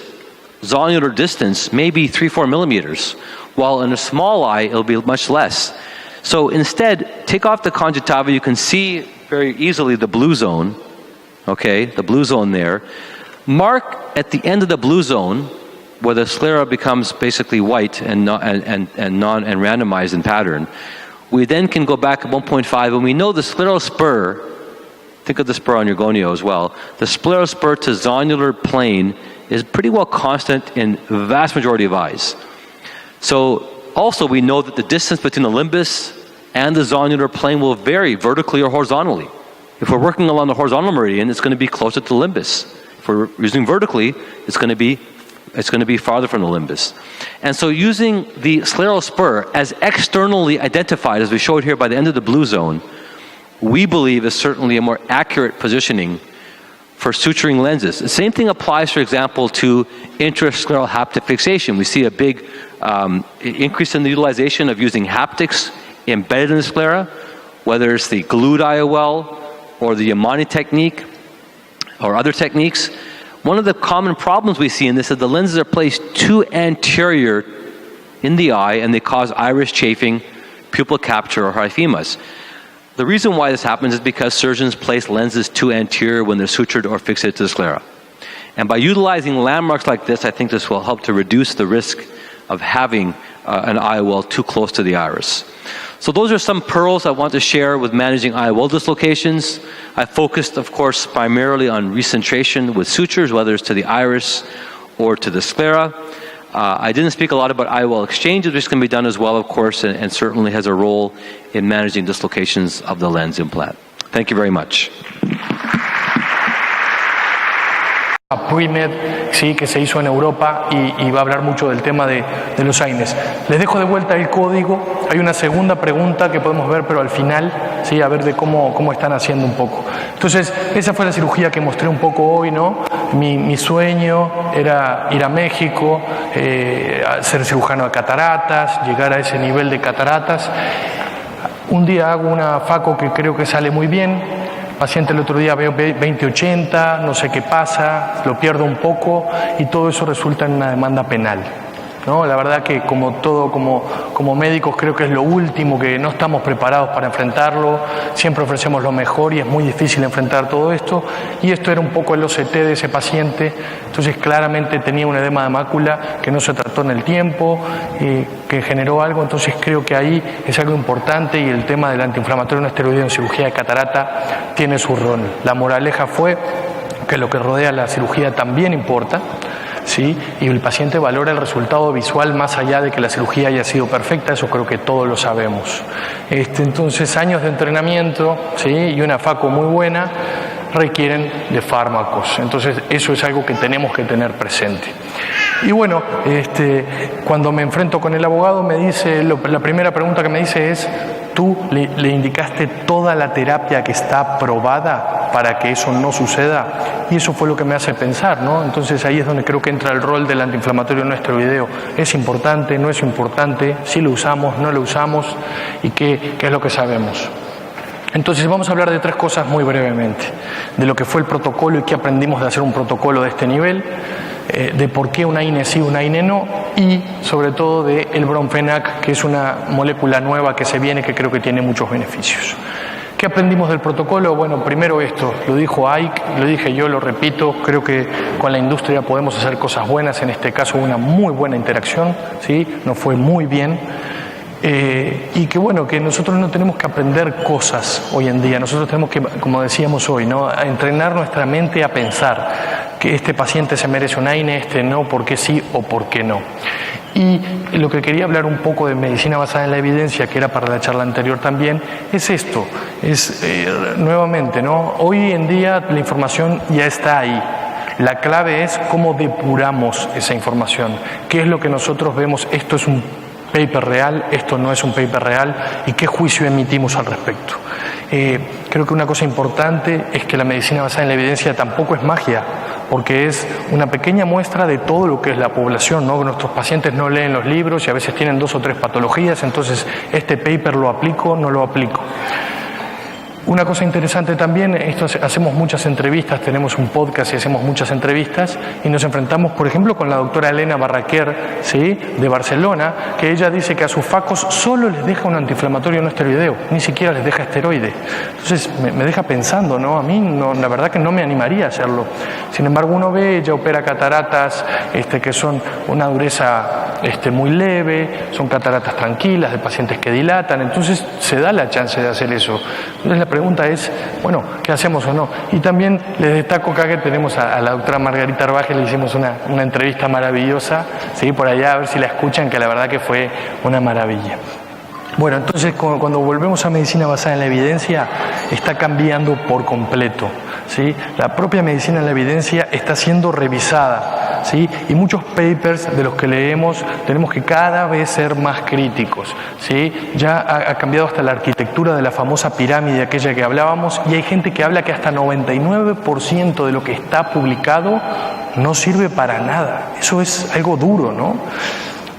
B: zonular distance may be 3-4 millimeters, while in a small eye, it'll be much less. So instead, take off the conjunctiva. You can see very easily the blue zone, okay, the blue zone there. Mark at the end of the blue zone where the sclera becomes basically white and randomized in pattern. We then can go back at 1.5, and we know the scleral spur, think of the spur on your gonio as well, the scleral spur to zonular plane is pretty well constant in the vast majority of eyes. So also we know that the distance between the limbus and the zonular plane will vary vertically or horizontally. If we're working along the horizontal meridian, it's going to be closer to the limbus. If we're using vertically, it's going to be farther from the limbus. And so using the scleral spur as externally identified, as we showed here by the end of the blue zone, we believe is certainly a more accurate positioning for suturing lenses. The same thing applies, for example, to intrascleral haptic fixation. We see a big increase in the utilization of using haptics embedded in the sclera, whether it's the glued IOL or the Yamane technique or other techniques. One of the common problems we see in this is the lenses are placed too anterior in the eye and they cause iris chafing, pupil capture, or hyphemas. The reason why this happens is because surgeons place lenses too anterior when they're sutured or fixated to the sclera. And by utilizing landmarks like this, I think this will help to reduce the risk of having an IOL too close to the iris. So those are some pearls I want to share with managing IOL dislocations. I focused, of course, primarily on recentration with sutures, whether it's to the iris or to the sclera. I didn't speak a lot about IOL exchange, which can be done as well, of course, and certainly has a role in managing dislocations of the lens implant. Thank you very much.
C: PRIMED, sí, que se hizo en Europa y va a hablar mucho del tema de los AINES. Les dejo de vuelta el código. Hay una segunda pregunta que podemos ver, pero al final, sí, a ver de cómo están haciendo un poco. Entonces, esa fue la cirugía que mostré un poco hoy, ¿no? Mi sueño era ir a México, ser cirujano de cataratas, llegar a ese nivel de cataratas. Un día hago una faco que creo que sale muy bien. Paciente el otro día veo 20/80, no sé qué pasa, lo pierdo un poco y todo eso resulta en una demanda penal, ¿no? La verdad que como todo, como médicos creo que es lo último, que no estamos preparados para enfrentarlo, siempre ofrecemos lo mejor y es muy difícil enfrentar todo esto, y esto era un poco el OCT de ese paciente. Entonces claramente tenía un edema de mácula que no se trató en el tiempo, que generó algo. Entonces creo que ahí es algo importante, y el tema del antiinflamatorio no esteroideo en cirugía de catarata tiene su rol. La moraleja fue que lo que rodea la cirugía también importa, ¿sí? Y el paciente valora el resultado visual más allá de que la cirugía haya sido perfecta. Eso creo que todos lo sabemos. Entonces años de entrenamiento, ¿sí? Y una faco muy buena requieren de fármacos. Entonces eso es algo que tenemos que tener presente. Y bueno, cuando me enfrento con el abogado me dice, la primera pregunta que me dice es: ¿tú le indicaste toda la terapia que está aprobada para que eso no suceda? Y eso fue lo que me hace pensar, ¿no? Entonces ahí es donde creo que entra el rol del antiinflamatorio no esteroideo. ¿Es importante? ¿No es importante? ¿Sí lo usamos? ¿No lo usamos? ¿Y qué es lo que sabemos? Entonces vamos a hablar de tres cosas muy brevemente: de lo que fue el protocolo y qué aprendimos de hacer un protocolo de este nivel, de por qué una AINE sí, una AINE no, y sobre todo de el Bromfenac, que es una molécula nueva que se viene, que creo que tiene muchos beneficios. ¿Qué aprendimos del protocolo? Bueno, primero esto, lo dijo Ike, lo dije yo, lo repito, creo que con la industria podemos hacer cosas buenas. En este caso una muy buena interacción, ¿sí? Nos fue muy bien. Y que bueno, que nosotros no tenemos que aprender cosas hoy en día, nosotros tenemos que, como decíamos hoy, ¿no?, a entrenar nuestra mente a pensar que este paciente se merece un AINE, este no, por qué sí o por qué no. Y lo que quería hablar un poco de medicina basada en la evidencia, que era para la charla anterior también, es esto, es nuevamente, ¿no?, hoy en día la información ya está ahí. La clave es cómo depuramos esa información, qué es lo que nosotros vemos, esto es un paper real, esto no es un paper real, y qué juicio emitimos al respecto. Creo que una cosa importante es que la medicina basada en la evidencia tampoco es magia, porque es una pequeña muestra de todo lo que es la población, ¿no? Nuestros pacientes no leen los libros y a veces tienen 2 o 3 patologías, entonces este paper lo aplico, no lo aplico. Una cosa interesante también, hacemos muchas entrevistas, tenemos un podcast y hacemos muchas entrevistas, y nos enfrentamos, por ejemplo, con la doctora Elena Barraquer, ¿sí?, de Barcelona, que ella dice que a sus facos solo les deja un antiinflamatorio no esteroideo, ni siquiera les deja esteroide. Entonces me deja pensando, ¿no? A mí no, la verdad que no me animaría a hacerlo. Sin embargo, uno ve, ella opera cataratas que son una dureza muy leve, son cataratas tranquilas, de pacientes que dilatan, entonces se da la chance de hacer eso. Entonces la pregunta es, bueno, ¿qué hacemos o no? Y también les destaco acá que tenemos a la doctora Margarita Arbaje, le hicimos una entrevista maravillosa, ¿sí?, por allá, a ver si la escuchan, que la verdad que fue una maravilla. Bueno, entonces cuando volvemos a medicina basada en la evidencia, está cambiando por completo, ¿sí? La propia medicina en la evidencia está siendo revisada, ¿sí? Y muchos papers de los que leemos tenemos que cada vez ser más críticos, ¿sí? Ya ha cambiado hasta la arquitectura de la famosa pirámide, aquella que hablábamos, y hay gente que habla que hasta 99% de lo que está publicado no sirve para nada. Eso es algo duro, ¿no?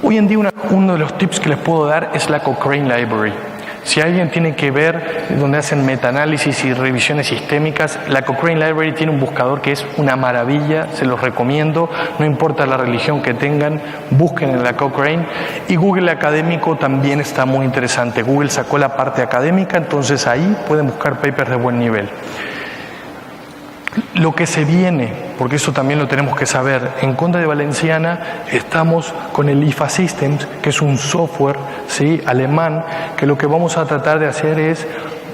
C: Hoy en día uno de los tips que les puedo dar es la Cochrane Library. Si alguien tiene que ver donde hacen metaanálisis y revisiones sistémicas, la Cochrane Library tiene un buscador que es una maravilla, se los recomiendo, no importa la religión que tengan, busquen en la Cochrane. Y Google Académico también está muy interesante. Google sacó la parte académica, entonces ahí pueden buscar papers de buen nivel. Lo que se viene, porque eso también lo tenemos que saber, en Conde de Valenciana estamos con el IFA Systems, que es un software, ¿sí?, alemán, que lo que vamos a tratar de hacer es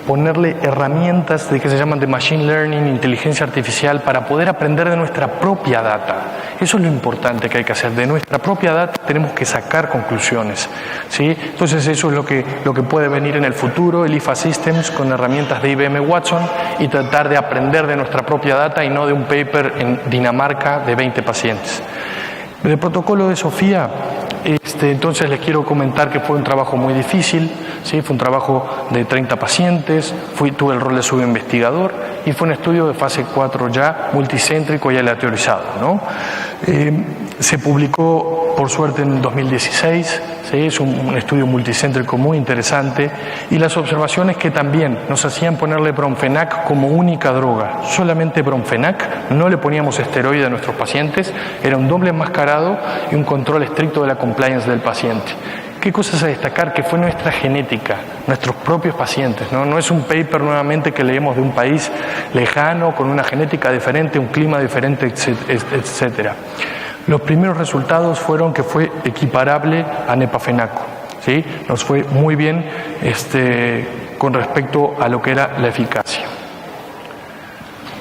C: ponerle herramientas que se llaman de Machine Learning, inteligencia artificial, para poder aprender de nuestra propia data. Eso es lo importante que hay que hacer. De nuestra propia data tenemos que sacar conclusiones, ¿sí? Entonces eso es lo que puede venir en el futuro, el IFA Systems con herramientas de IBM Watson, y tratar de aprender de nuestra propia data y no de un paper en Dinamarca de 20 pacientes. El protocolo de Sofía, entonces les quiero comentar que fue un trabajo muy difícil, ¿sí? Fue un trabajo de 30 pacientes, tuve el rol de subinvestigador y fue un estudio de fase 4 ya multicéntrico y aleatorizado, ¿no? Se publicó por suerte en 2016, ¿sí? Es un estudio multicéntrico muy interesante, y las observaciones que también nos hacían ponerle Bromfenac como única droga, solamente Bromfenac, no le poníamos esteroide a nuestros pacientes, era un doble enmascarado y un control estricto de la compliance del paciente. ¿Qué cosas a destacar? Que fue nuestra genética, nuestros propios pacientes, ¿no? No es un paper nuevamente que leemos de un país lejano, con una genética diferente, un clima diferente, etcétera. Los primeros resultados fueron que fue equiparable a nepafenaco, ¿sí? Nos fue muy bien con respecto a lo que era la eficacia.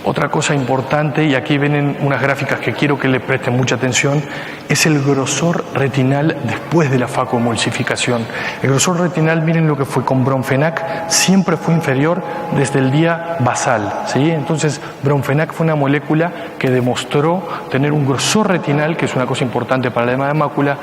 C: Otra cosa importante, y aquí vienen unas gráficas que quiero que le presten mucha atención, es el grosor retinal después de la facoemulsificación. El grosor retinal, miren lo que fue con Bromfenac, siempre fue inferior desde el día basal, ¿sí? Entonces, Bromfenac fue una molécula que demostró tener un grosor retinal, que es una cosa importante para el edema de mácula,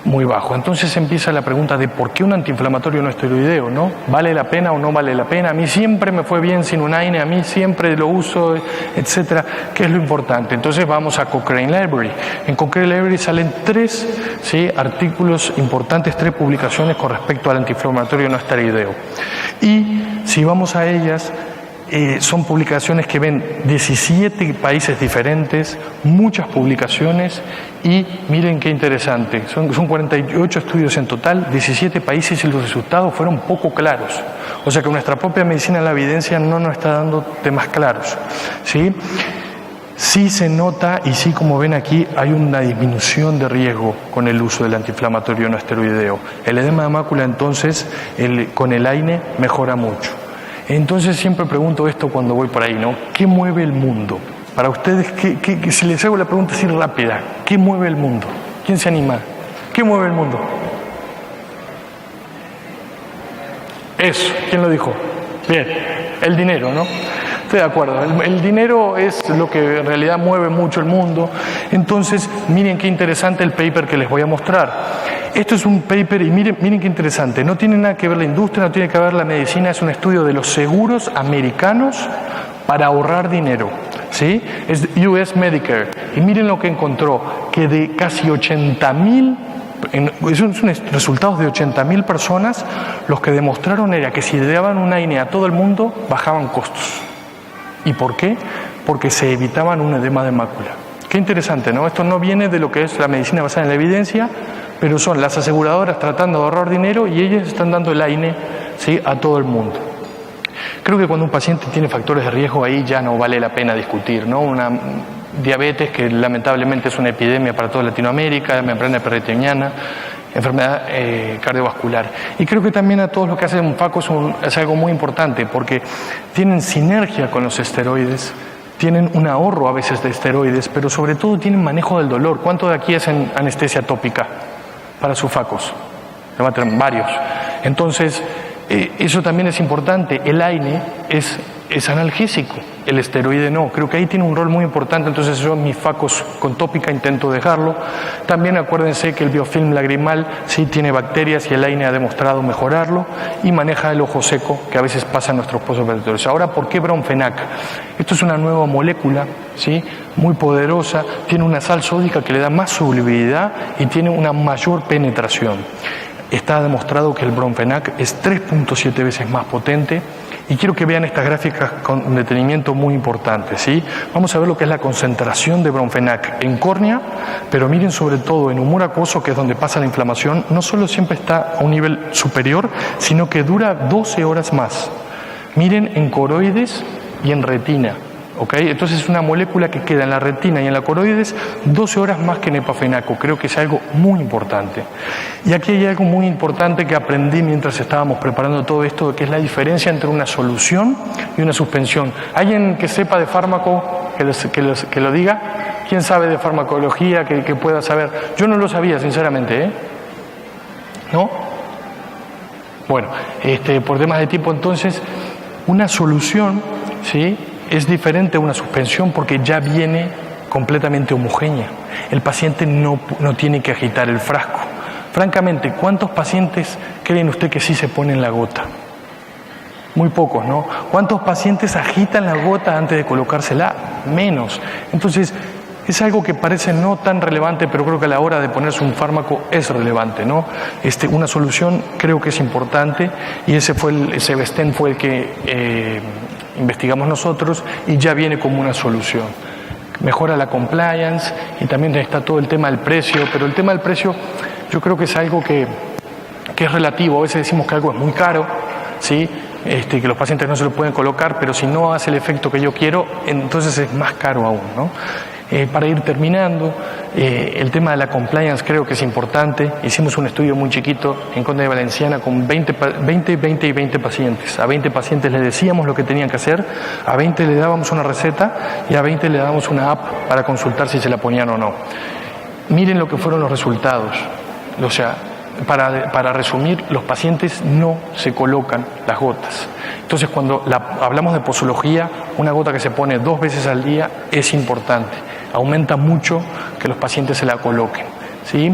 C: muy bajo. Entonces empieza la pregunta de por qué un antiinflamatorio no esteroideo, ¿no? ¿Vale la pena o no vale la pena? A mí siempre me fue bien sin un AINE, a mí siempre lo uso, etcétera. ¿Qué es lo importante? Entonces vamos a Cochrane Library. En Cochrane Library salen 3, ¿sí?, artículos importantes, 3 publicaciones con respecto al antiinflamatorio no esteroideo. Y si vamos a ellas, son publicaciones que ven 17 países diferentes, muchas publicaciones, y miren qué interesante, son 48 estudios en total, 17 países, y los resultados fueron poco claros. O sea que nuestra propia medicina en la evidencia no nos está dando temas claros, ¿sí? Sí se nota y sí, como ven aquí, hay una disminución de riesgo con el uso del antiinflamatorio no esteroideo. El edema de mácula, entonces, con el AINE mejora mucho. Entonces siempre pregunto esto cuando voy por ahí, ¿no? ¿Qué mueve el mundo? Para ustedes, si les hago la pregunta así rápida, ¿qué mueve el mundo? ¿Quién se anima? ¿Qué mueve el mundo? Eso, ¿quién lo dijo? Bien, el dinero, ¿no? Estoy de acuerdo, el dinero es lo que en realidad mueve mucho el mundo. Entonces, miren qué interesante el paper que les voy a mostrar. Esto es un paper y miren qué interesante. No tiene nada que ver la industria, no tiene que ver la medicina, es un estudio de los seguros americanos para ahorrar dinero. ¿Sí? Es US Medicare. Y miren lo que encontró, que de casi 80.000, son resultados de 80.000 personas, los que demostraron era que si le daban un AINE a todo el mundo, bajaban costos. ¿Y por qué? Porque se evitaban un edema de mácula. Qué interesante, ¿no? Esto no viene de lo que es la medicina basada en la evidencia, pero son las aseguradoras tratando de ahorrar dinero y ellas están dando el AINE, ¿sí?, a todo el mundo. Creo que cuando un paciente tiene factores de riesgo, ahí ya no vale la pena discutir, ¿no? Una diabetes que lamentablemente es una epidemia para toda Latinoamérica, membrana peritoneana, enfermedad cardiovascular. Y creo que también a todos los que hacen FACO es algo muy importante, porque tienen sinergia con los esteroides, tienen un ahorro a veces de esteroides, pero sobre todo tienen manejo del dolor. ¿Cuánto de aquí hacen anestesia tópica para sus FACOs? Levanten varios. Entonces, eso también es importante. El AINE es analgésico, el esteroide no. Creo que ahí tiene un rol muy importante, entonces yo en mis FACOs con tópica intento dejarlo. También acuérdense que el biofilm lagrimal sí tiene bacterias y el AINE ha demostrado mejorarlo y maneja el ojo seco que a veces pasa en nuestros postoperatorios. Ahora, ¿por qué Bromfenac? Esto es una nueva molécula, ¿sí?, muy poderosa, tiene una sal sódica que le da más solubilidad y tiene una mayor penetración. Está demostrado que el Bromfenac es 3.7 veces más potente y quiero que vean estas gráficas con detenimiento muy importante, ¿sí? Vamos a ver lo que es la concentración de Bromfenac en córnea, pero miren sobre todo en humor acuoso, que es donde pasa la inflamación, no solo siempre está a un nivel superior, sino que dura 12 horas más. Miren en coroides y en retina. ¿Okay? Entonces es una molécula que queda en la retina y en la coroides 12 horas más que en epafenaco. Creo que es algo muy importante. Y aquí hay algo muy importante que aprendí mientras estábamos preparando todo esto, que es la diferencia entre una solución y una suspensión. ¿Alguien que sepa de fármaco que lo diga? ¿Quién sabe de farmacología que pueda saber? Yo no lo sabía, sinceramente, ¿eh? ¿No? Bueno, por temas de tiempo, entonces, una solución, ¿sí?, es diferente a una suspensión porque ya viene completamente homogénea. El paciente no tiene que agitar el frasco. Francamente, ¿cuántos pacientes creen usted que sí se ponen la gota? Muy pocos, ¿no? ¿Cuántos pacientes agitan la gota antes de colocársela? Menos. Entonces, es algo que parece no tan relevante, pero creo que a la hora de ponerse un fármaco es relevante, ¿no? Una solución creo que es importante y ese Sevesten fue el que investigamos nosotros y ya viene como una solución. Mejora la compliance y también está todo el tema del precio, pero el tema del precio yo creo que es algo que es relativo. A veces decimos que algo es muy caro, ¿sí?, que los pacientes no se lo pueden colocar, pero si no hace el efecto que yo quiero, entonces es más caro aún, ¿no? Para ir terminando, el tema de la compliance creo que es importante. Hicimos un estudio muy chiquito en Conde de Valenciana con 20 y 20 pacientes. A 20 pacientes les decíamos lo que tenían que hacer, a 20 le dábamos una receta y a 20 le dábamos una app para consultar si se la ponían o no. Miren lo que fueron los resultados. O sea, para resumir, los pacientes no se colocan las gotas. Entonces, cuando hablamos de posología, una gota que se pone 2 veces al día es importante. Aumenta mucho que los pacientes se la coloquen, ¿sí?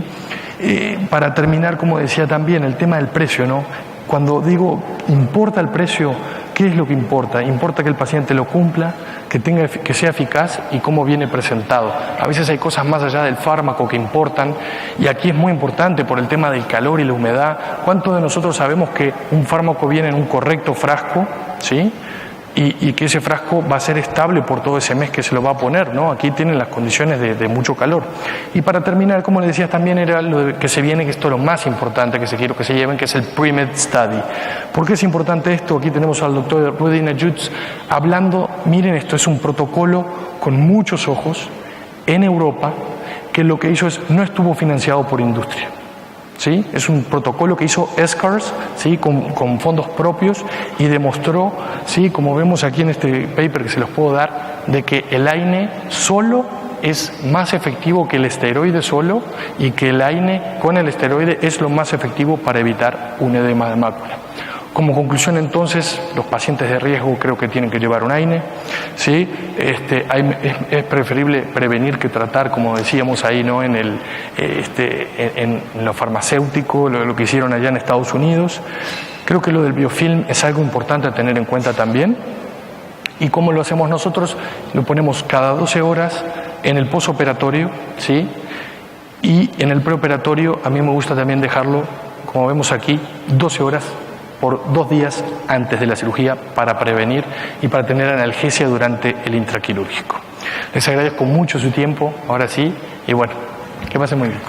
C: Para terminar, como decía también, el tema del precio, ¿no? Cuando digo importa el precio, ¿qué es lo que importa? Importa que el paciente lo cumpla, que sea eficaz y cómo viene presentado. A veces hay cosas más allá del fármaco que importan y aquí es muy importante por el tema del calor y la humedad. ¿Cuántos de nosotros sabemos que un fármaco viene en un correcto frasco, ¿sí?, y que ese frasco va a ser estable por todo ese mes que se lo va a poner, ¿no? Aquí tienen las condiciones de mucho calor. Y para terminar, como les decía, también era lo que se viene, que esto es lo más importante que quiero que se lleven, que es el Pre-Med Study. ¿Por qué es importante esto? Aquí tenemos al doctor Rudy Najouts hablando. Miren, esto es un protocolo con muchos ojos en Europa, que lo que hizo es, no estuvo financiado por industria. ¿Sí? Es un protocolo que hizo ESCARS, ¿sí? con fondos propios, y demostró, ¿sí? como vemos aquí en este paper que se los puedo dar, de que el AINE solo es más efectivo que el esteroide solo, y que el AINE con el esteroide es lo más efectivo para evitar un edema de mácula. Como conclusión, entonces, los pacientes de riesgo creo que tienen que llevar un AINE, ¿sí? Es preferible prevenir que tratar, como decíamos ahí, ¿no? en lo farmacéutico, lo que hicieron allá en Estados Unidos. Creo que lo del biofilm es algo importante a tener en cuenta también. ¿Y cómo lo hacemos nosotros? Lo ponemos cada 12 horas en el posoperatorio, ¿sí? Y en el preoperatorio a mí me gusta también dejarlo, como vemos aquí, 12 horas por 2 días antes de la cirugía, para prevenir y para tener analgesia durante el intraquirúrgico. Les agradezco mucho su tiempo, ahora sí, y bueno, que pasen muy bien.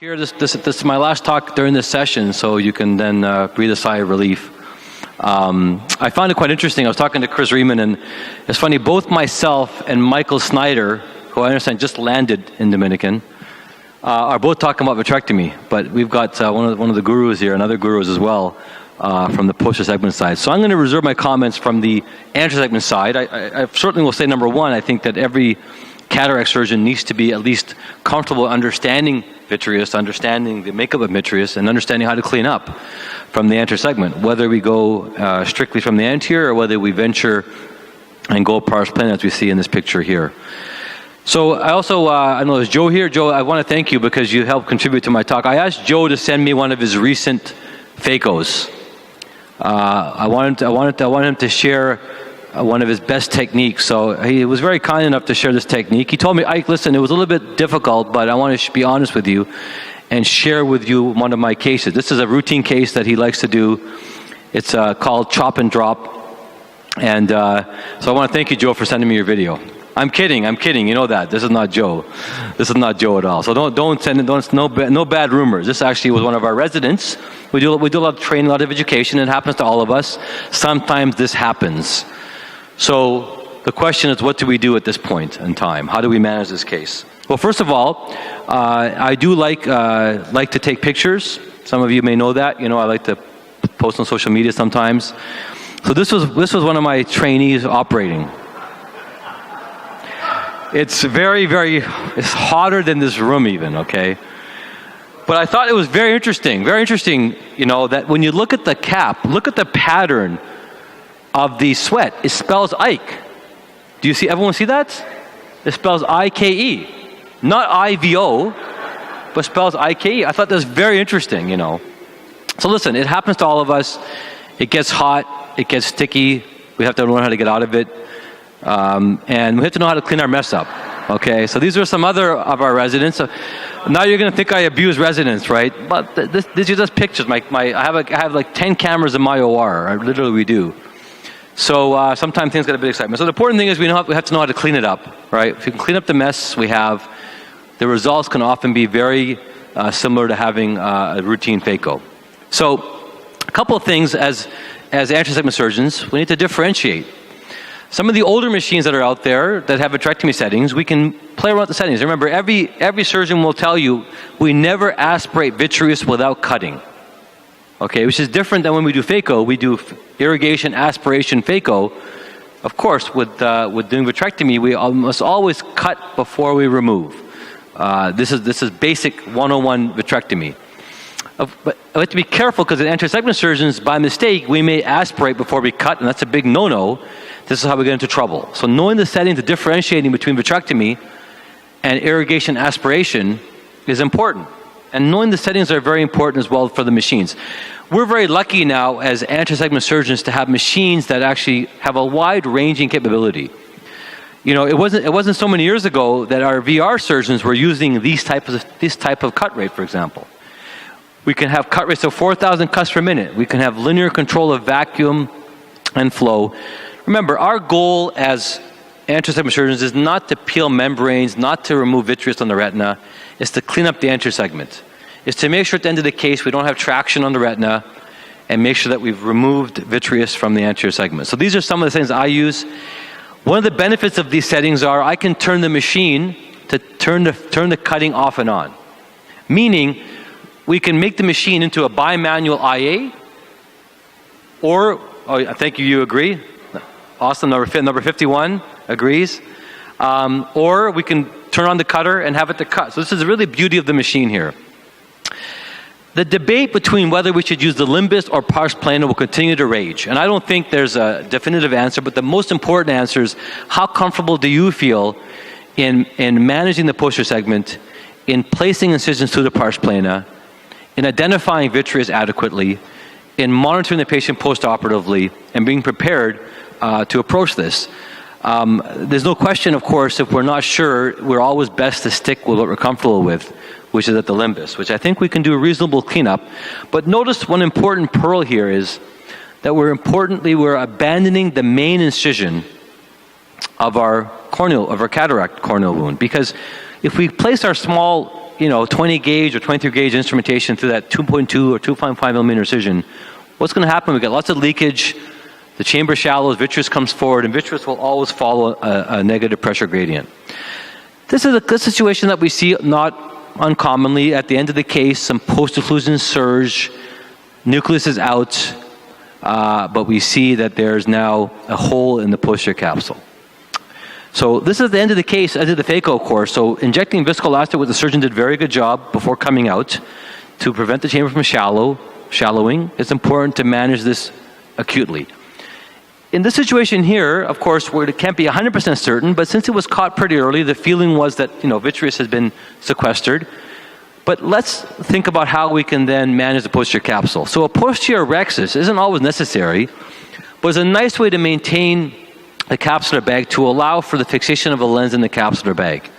B: Here, this is my last talk during this session, so you can then breathe a sigh of relief. I found it quite interesting. I was talking to Chris Riemann, and it's funny, both myself and Michael Snyder, who I understand just landed in Dominican, are both talking about vitrectomy. But we've got one of the gurus here, and other gurus as well, from the posterior segment side. So I'm going to reserve my comments from the anterior segment side. I certainly will say, number one, I think that every cataract surgeon needs to be at least comfortable understanding vitreous, understanding the makeup of vitreous, and understanding how to clean up from the anterior segment, whether we go strictly from the anterior or whether we venture and go pars plana, as we see in this picture here. So I also, I know there's Joe here. Joe, I want to thank you because you helped contribute to my talk. I asked Joe to send me one of his recent phacos. I wanted him to share one of his best techniques. So he was very kind enough to share this technique. He told me, Ike, listen, it was a little bit difficult, but I want to be honest with you and share with you one of my cases. This is a routine case that he likes to do. It's called chop and drop. And so I want to thank you, Joe, for sending me your video. I'm kidding. You know that. This is not Joe. This is not Joe at all. So don't send it. No bad rumors. This actually was one of our residents. We do a lot of training, a lot of education. It happens to all of us. Sometimes this happens. So the question is, what do we do at this point in time? How do we manage this case? Well, first of all, I do like to take pictures. Some of you may know that. You know, I like to post on social media sometimes. So this was one of my trainees operating. It's very, it's hotter than this room even, okay? But I thought it was very interesting, you know, that when you look at the cap, look at the pattern of the sweat. It spells Ike. Do you see, everyone see that? It spells I-K-E. Not I-V-O, but spells I-K-E. I thought that was very interesting, you know. So listen, it happens to all of us. It gets hot, it gets sticky. We have to learn how to get out of it. And we have to know how to clean our mess up, okay? So these are some other of our residents. Now you're going to think I abuse residents, right? But these are just pictures. I have like 10 cameras in my OR. Literally, we do. So sometimes things get a bit excitement. So the important thing is we have to know how to clean it up, right? If you can clean up the mess we have, the results can often be very similar to having a routine phaco. So a couple of things as anterior segment surgeons, we need to differentiate. Some of the older machines that are out there that have vitrectomy settings, we can play around with the settings. Remember, every surgeon will tell you we never aspirate vitreous without cutting. Okay, which is different than when we do phaco. We do irrigation, aspiration, phaco. Of course, with doing vitrectomy, we must always cut before we remove. This is basic 101 vitrectomy. But I have to be careful because in anterior segment surgeons, by mistake, we may aspirate before we cut, and that's a big no-no. This is how we get into trouble. So knowing the settings, the differentiating between vitrectomy and irrigation aspiration is important. And knowing the settings are very important as well for the machines. We're very lucky now as anterior segment surgeons to have machines that actually have a wide-ranging capability. You know, it wasn't so many years ago that our VR surgeons were using this type of cut rate, for example. We can have cut rates of 4,000 cuts per minute. We can have linear control of vacuum and flow. Remember, our goal as anterior segment surgeons is not to peel membranes, not to remove vitreous on the retina. It's to clean up the anterior segment. It's to make sure at the end of the case we don't have traction on the retina and make sure that we've removed vitreous from the anterior segment. So these are some of the things I use. One of the benefits of these settings are I can turn the machine to turn the cutting off and on. Meaning, we can make the machine into a bimanual IA, or, oh, thank you, you agree? Awesome, number 51 agrees. Or we can turn on the cutter and have it to cut. So this is really the beauty of the machine here. The debate between whether we should use the Limbus or pars plana will continue to rage. And I don't think there's a definitive answer, but the most important answer is how comfortable do you feel in managing the posterior segment, in placing incisions through the pars plana, in identifying vitreous adequately, in monitoring the patient postoperatively, and being prepared to approach this. There's no question, of course, if we're not sure, we're always best to stick with what we're comfortable with, which is at the Limbus, which I think we can do a reasonable cleanup. But notice one important pearl here is that we're abandoning the main incision of our cataract corneal wound. Because if we place our small 20 gauge or 23 gauge instrumentation through that 2.2 or 2.5 millimeter incision, what's going to happen? We get lots of leakage, the chamber shallows, vitreous comes forward, and vitreous will always follow a negative pressure gradient. This is a good situation that we see not uncommonly. At the end of the case, some post-occlusion surge, nucleus is out, but we see that there's now a hole in the posterior capsule. So this is the end of the case. I did the phaco course. So injecting viscoelastic, what the surgeon did a very good job before coming out to prevent the chamber from shallowing. It's important to manage this acutely. In this situation here, of course, where it can't be 100% certain, but since it was caught pretty early, the feeling was that vitreous has been sequestered. But let's think about how we can then manage the posterior capsule. So a posterior rhexis isn't always necessary, but it's a nice way to maintain the capsular bag to allow for the fixation of a lens in the capsular bag.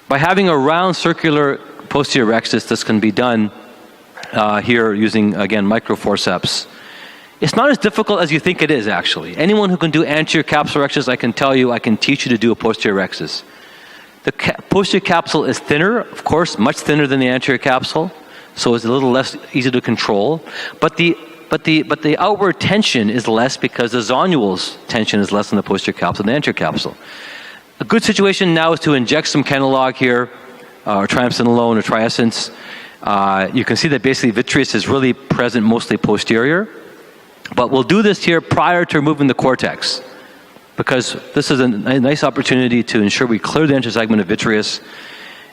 B: By having a round circular posterior rhexis, this can be done here using, again, microforceps. It's not as difficult as you think it is, actually. Anyone who can do anterior capsular rhexis, I can tell you, I can teach you to do a posterior rhexis. The posterior capsule is thinner, of course, much thinner than the anterior capsule, so it's a little less easy to control. But the outward tension is less because the zonul's tension is less in the posterior capsule than the anterior capsule. A good situation now is to inject some Kenalog here, or triamcinolone or Triessence. You can see that basically vitreous is really present mostly posterior. But we'll do this here prior to removing the cortex, because this is a nice opportunity to ensure we clear the anterior segment of vitreous.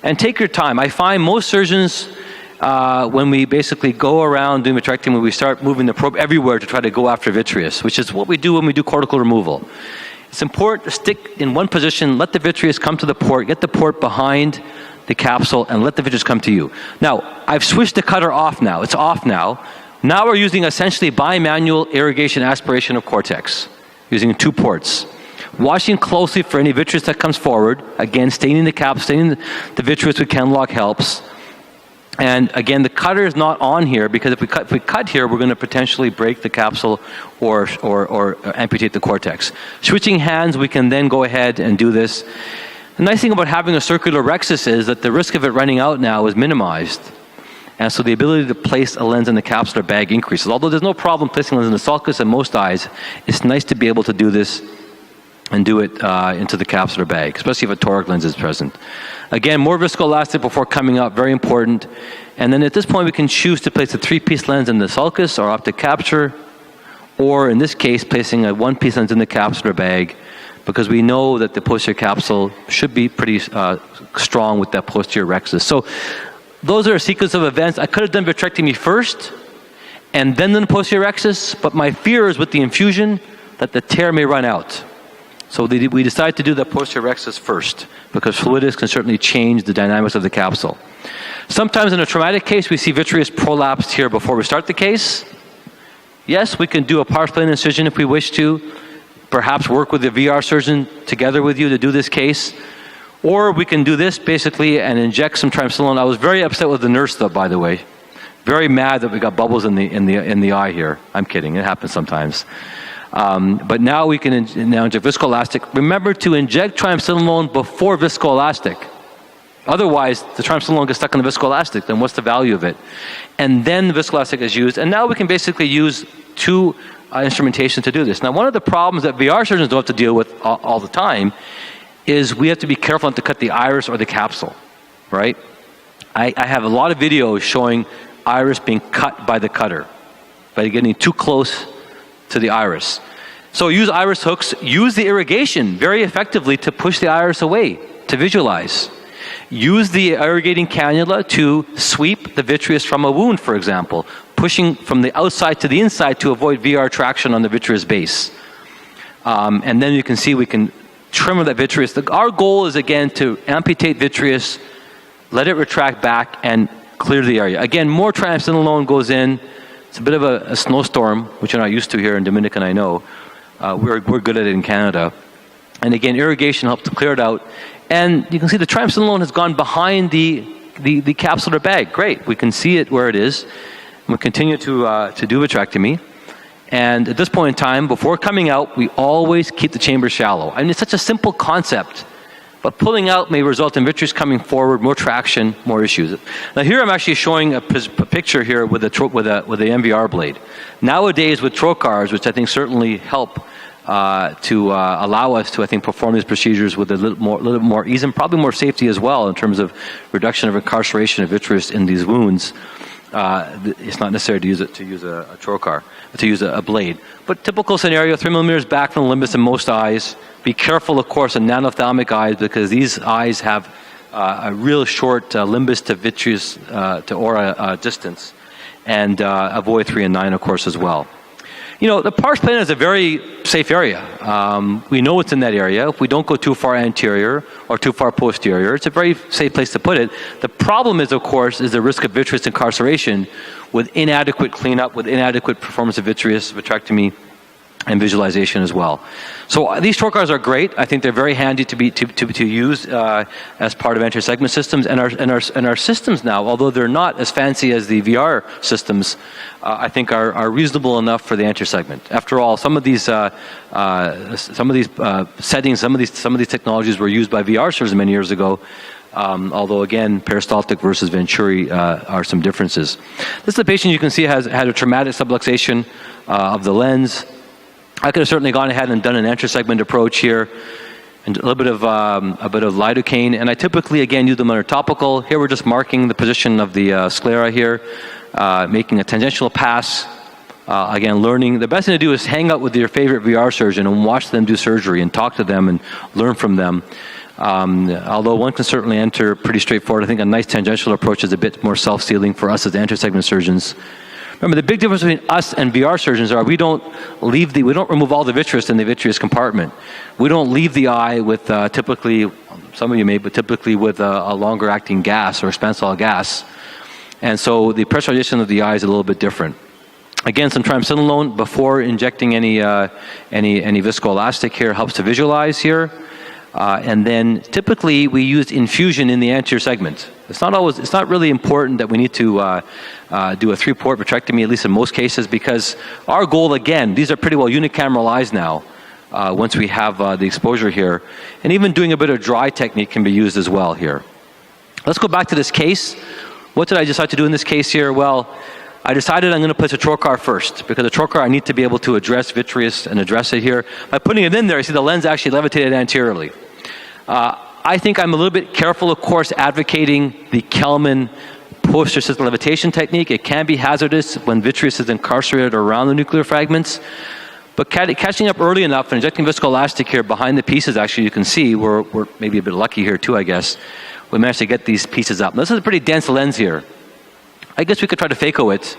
B: And take your time. I find most surgeons, when we basically go around doing vitrectomy, we start moving the probe everywhere to try to go after vitreous, which is what we do when we do cortical removal. It's important to stick in one position, let the vitreous come to the port, get the port behind the capsule, and let the vitreous come to you. Now, I've switched the cutter off now. It's off now. Now we're using essentially bimanual irrigation aspiration of cortex, using 2 ports. Watching closely for any vitreous that comes forward. Again, staining the vitreous with Kenalog helps. And again, the cutter is not on here because if we cut here, we're going to potentially break the capsule or amputate the cortex. Switching hands, we can then go ahead and do this. The nice thing about having a circular rhexis is that the risk of it running out now is minimized. And so the ability to place a lens in the capsular bag increases. Although there's no problem placing a lens in the sulcus in most eyes, it's nice to be able to do this and do it into the capsular bag, especially if a toric lens is present. Again, more viscoelastic before coming out, very important. And then at this point, we can choose to place a 3-piece lens in the sulcus or optic capture, or in this case, placing a 1-piece lens in the capsular bag, because we know that the posterior capsule should be pretty strong with that posterior rhexis. So those are a sequence of events. I could have done vitrectomy first and then the posterior rhexis, but my fear is with the infusion that the tear may run out. So we decided to do the posterior rhexis first because fluidics can certainly change the dynamics of the capsule. Sometimes in a traumatic case, we see vitreous prolapsed here before we start the case. Yes, we can do a pars plana incision if we wish to, perhaps work with the VR surgeon together with you to do this case. Or we can do this basically and inject some triamcinolone. I was very upset with the nurse though, by the way. very mad that we got bubbles in the eye here. I'm kidding. It happens sometimes. But now we can now inject viscoelastic. Remember to inject triamcinolone before viscoelastic. Otherwise, the triamcinolone gets stuck in the viscoelastic. Then what's the value of it? And then the viscoelastic is used. And now we can basically use two instrumentation to do this. Now, one of the problems that VR surgeons don't have to deal with all the time is we have to be careful not to cut the iris or the capsule, right? I have a lot of videos showing iris being cut by the cutter, by getting too close to the iris. So use iris hooks, use the irrigation very effectively to push the iris away, to visualize. Use the irrigating cannula to sweep the vitreous from a wound, for example, pushing from the outside to the inside to avoid VR traction on the vitreous base. And then you can see we can trim that vitreous. Our goal is, again, to amputate vitreous, let it retract back, and clear the area. Again, more triamcinolone goes in. It's a bit of a snowstorm, which you're not used to here in Dominican, I know. We're good at it in Canada. And again, irrigation helps to clear it out. And you can see the triamcinolone has gone behind the capsular bag. Great. We can see it where it is. We'll continue to do vitrectomy. And at this point in time, before coming out, we always keep the chamber shallow. I mean, it's such a simple concept. But pulling out may result in vitreous coming forward, more traction, more issues. Now here I'm actually showing a picture here with the MVR blade. Nowadays with trocars, which I think certainly help to allow us to, I think, perform these procedures with a little more ease and probably more safety as well in terms of reduction of incarceration of vitreous in these wounds. It's not necessary to use a trocar, to use a blade. But typical scenario, 3 millimeters back from the limbus in most eyes. Be careful, of course, in nanophthalmic eyes because these eyes have a real short limbus to vitreous to aura distance. And avoid 3 and 9, of course, as well. You know, the pars plana is a very safe area. We know it's in that area. If we don't go too far anterior or too far posterior, it's a very safe place to put it. The problem is, of course, is the risk of vitreous incarceration with inadequate cleanup, with inadequate performance of vitreous, vitrectomy, and visualization as well. So these trocars are great. I think they're very handy to use as part of anterior segment systems. And our systems now, although they're not as fancy as the VR systems, I think are reasonable enough for the anterior segment. After all, some of these settings, some of these technologies were used by VR surgeons many years ago. Although again, peristaltic versus Venturi are some differences. This is a patient you can see has had a traumatic subluxation of the lens. I could have certainly gone ahead and done an anterior segment approach here, and a little bit of lidocaine. And I typically again use them under topical. Here we're just marking the position of the sclera here, making a tangential pass. Again, learning. The best thing to do is hang out with your favorite VR surgeon and watch them do surgery and talk to them and learn from them. Although one can certainly enter pretty straightforward. I think a nice tangential approach is a bit more self-sealing for us as anterior segment surgeons. Remember, the big difference between us and VR surgeons are we don't remove all the vitreous in the vitreous compartment. We don't leave the eye with typically, some of you may, but typically with a longer acting gas or expansol gas. And so the pressurization of the eye is a little bit different. Again, some triamcinolone before injecting any viscoelastic here helps to visualize here. And then typically we use infusion in the anterior segment. It's not really important that we need to do a 3-port vitrectomy, at least in most cases, because our goal, again, these are pretty well unicameral eyes now, once we have the exposure here. And even doing a bit of dry technique can be used as well here. Let's go back to this case. What did I decide to do in this case here? Well, I decided I'm going to place a trocar first, because a trocar I need to be able to address vitreous and address it here. By putting it in there, you see the lens actually levitated anteriorly. I think I'm a little bit careful, of course, advocating the Kelman posterior system levitation technique. It can be hazardous when vitreous is incarcerated around the nuclear fragments. But catching up early enough and injecting viscoelastic here behind the pieces, actually, you can see we're maybe a bit lucky here too, I guess. We managed to get these pieces up. Now, this is a pretty dense lens here. I guess we could try to phaco it.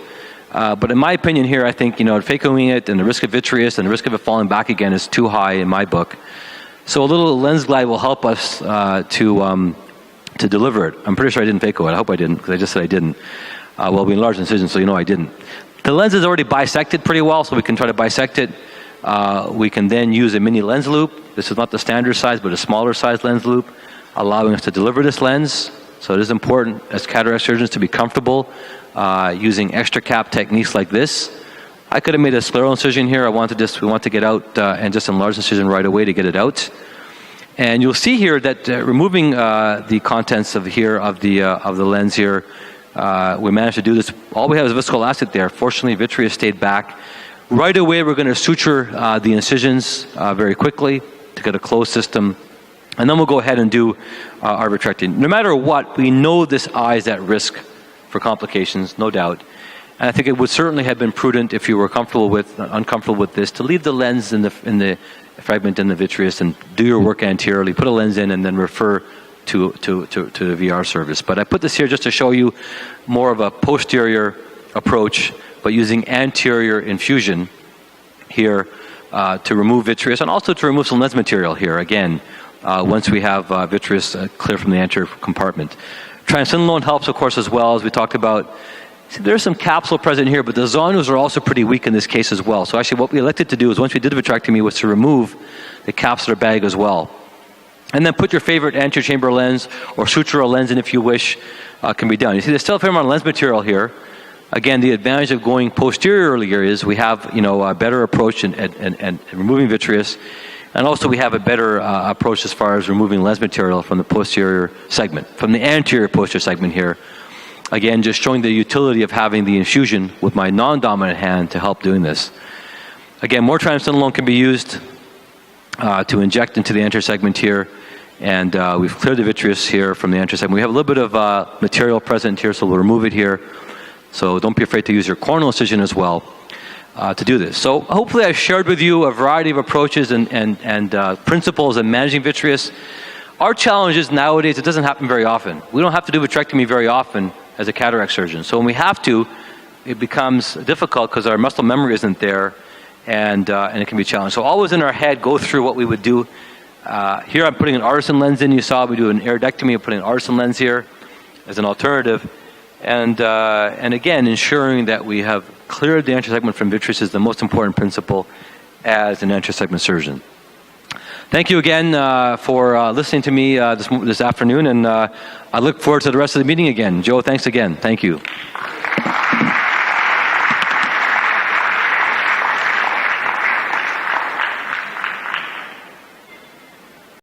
B: But in my opinion here, I think, phacoing it and the risk of vitreous and the risk of it falling back again is too high in my book. So a little lens glide will help us to deliver it. I'm pretty sure I didn't phaco it. I hope I didn't, because I just said I didn't. Well, we enlarged the incision, so I didn't. The lens is already bisected pretty well, so we can try to bisect it. We can then use a mini lens loop. This is not the standard size, but a smaller size lens loop, allowing us to deliver this lens. So it is important as cataract surgeons to be comfortable using extra cap techniques like this. I could have made a scleral incision here. we want to get out and just enlarge the incision right away to get it out. And you'll see here that removing the contents of the lens here, we managed to do this. All we have is viscoelastic there. Fortunately, vitreous stayed back. Right away, we're going to suture the incisions very quickly to get a closed system. And then we'll go ahead and do our vitrectomy. No matter what, we know this eye is at risk for complications, no doubt. And I think it would certainly have been prudent if you were uncomfortable with this, to leave the lens in the fragment in the vitreous and do your work anteriorly, put a lens in, and then refer to the VR service. But I put this here just to show you more of a posterior approach, but using anterior infusion here to remove vitreous and also to remove some lens material here, again, once we have vitreous clear from the anterior compartment. Triamcinolone helps, of course, as well, as we talked about. See, there's some capsule present here, but the zonules are also pretty weak in this case as well. So actually what we elected to do is, once we did the vitrectomy, was to remove the capsular bag as well. And then put your favorite anterior chamber lens or suture a lens in if you wish, can be done. You see, there's still a fair amount of lens material here. Again, the advantage of going posteriorly here is we have, a better approach in removing vitreous, and also we have a better approach as far as removing lens material from the posterior segment, from the anterior posterior segment here. Again, just showing the utility of having the infusion with my non-dominant hand to help doing this. Again, more triamcinolone can be used to inject into the anterior segment here, and we've cleared the vitreous here from the anterior segment. We have a little bit of material present here, so we'll remove it here. So don't be afraid to use your corneal incision as well to do this. So hopefully I've shared with you a variety of approaches and principles in managing vitreous. Our challenge is nowadays it doesn't happen very often. We don't have to do vitrectomy very often as a cataract surgeon. So when we have to, it becomes difficult because our muscle memory isn't there, and it can be challenging. So always in our head, go through what we would do. Here I'm putting an Artisan lens in. You saw we do an iridectomy. I'm putting an Artisan lens here as an alternative. And again, ensuring that we have cleared the anterior segment from vitreous is the most important principle as an anterior segment surgeon. Thank you again for listening to me this afternoon, and I look forward to the rest of the meeting again. Joe, thanks again. Thank you.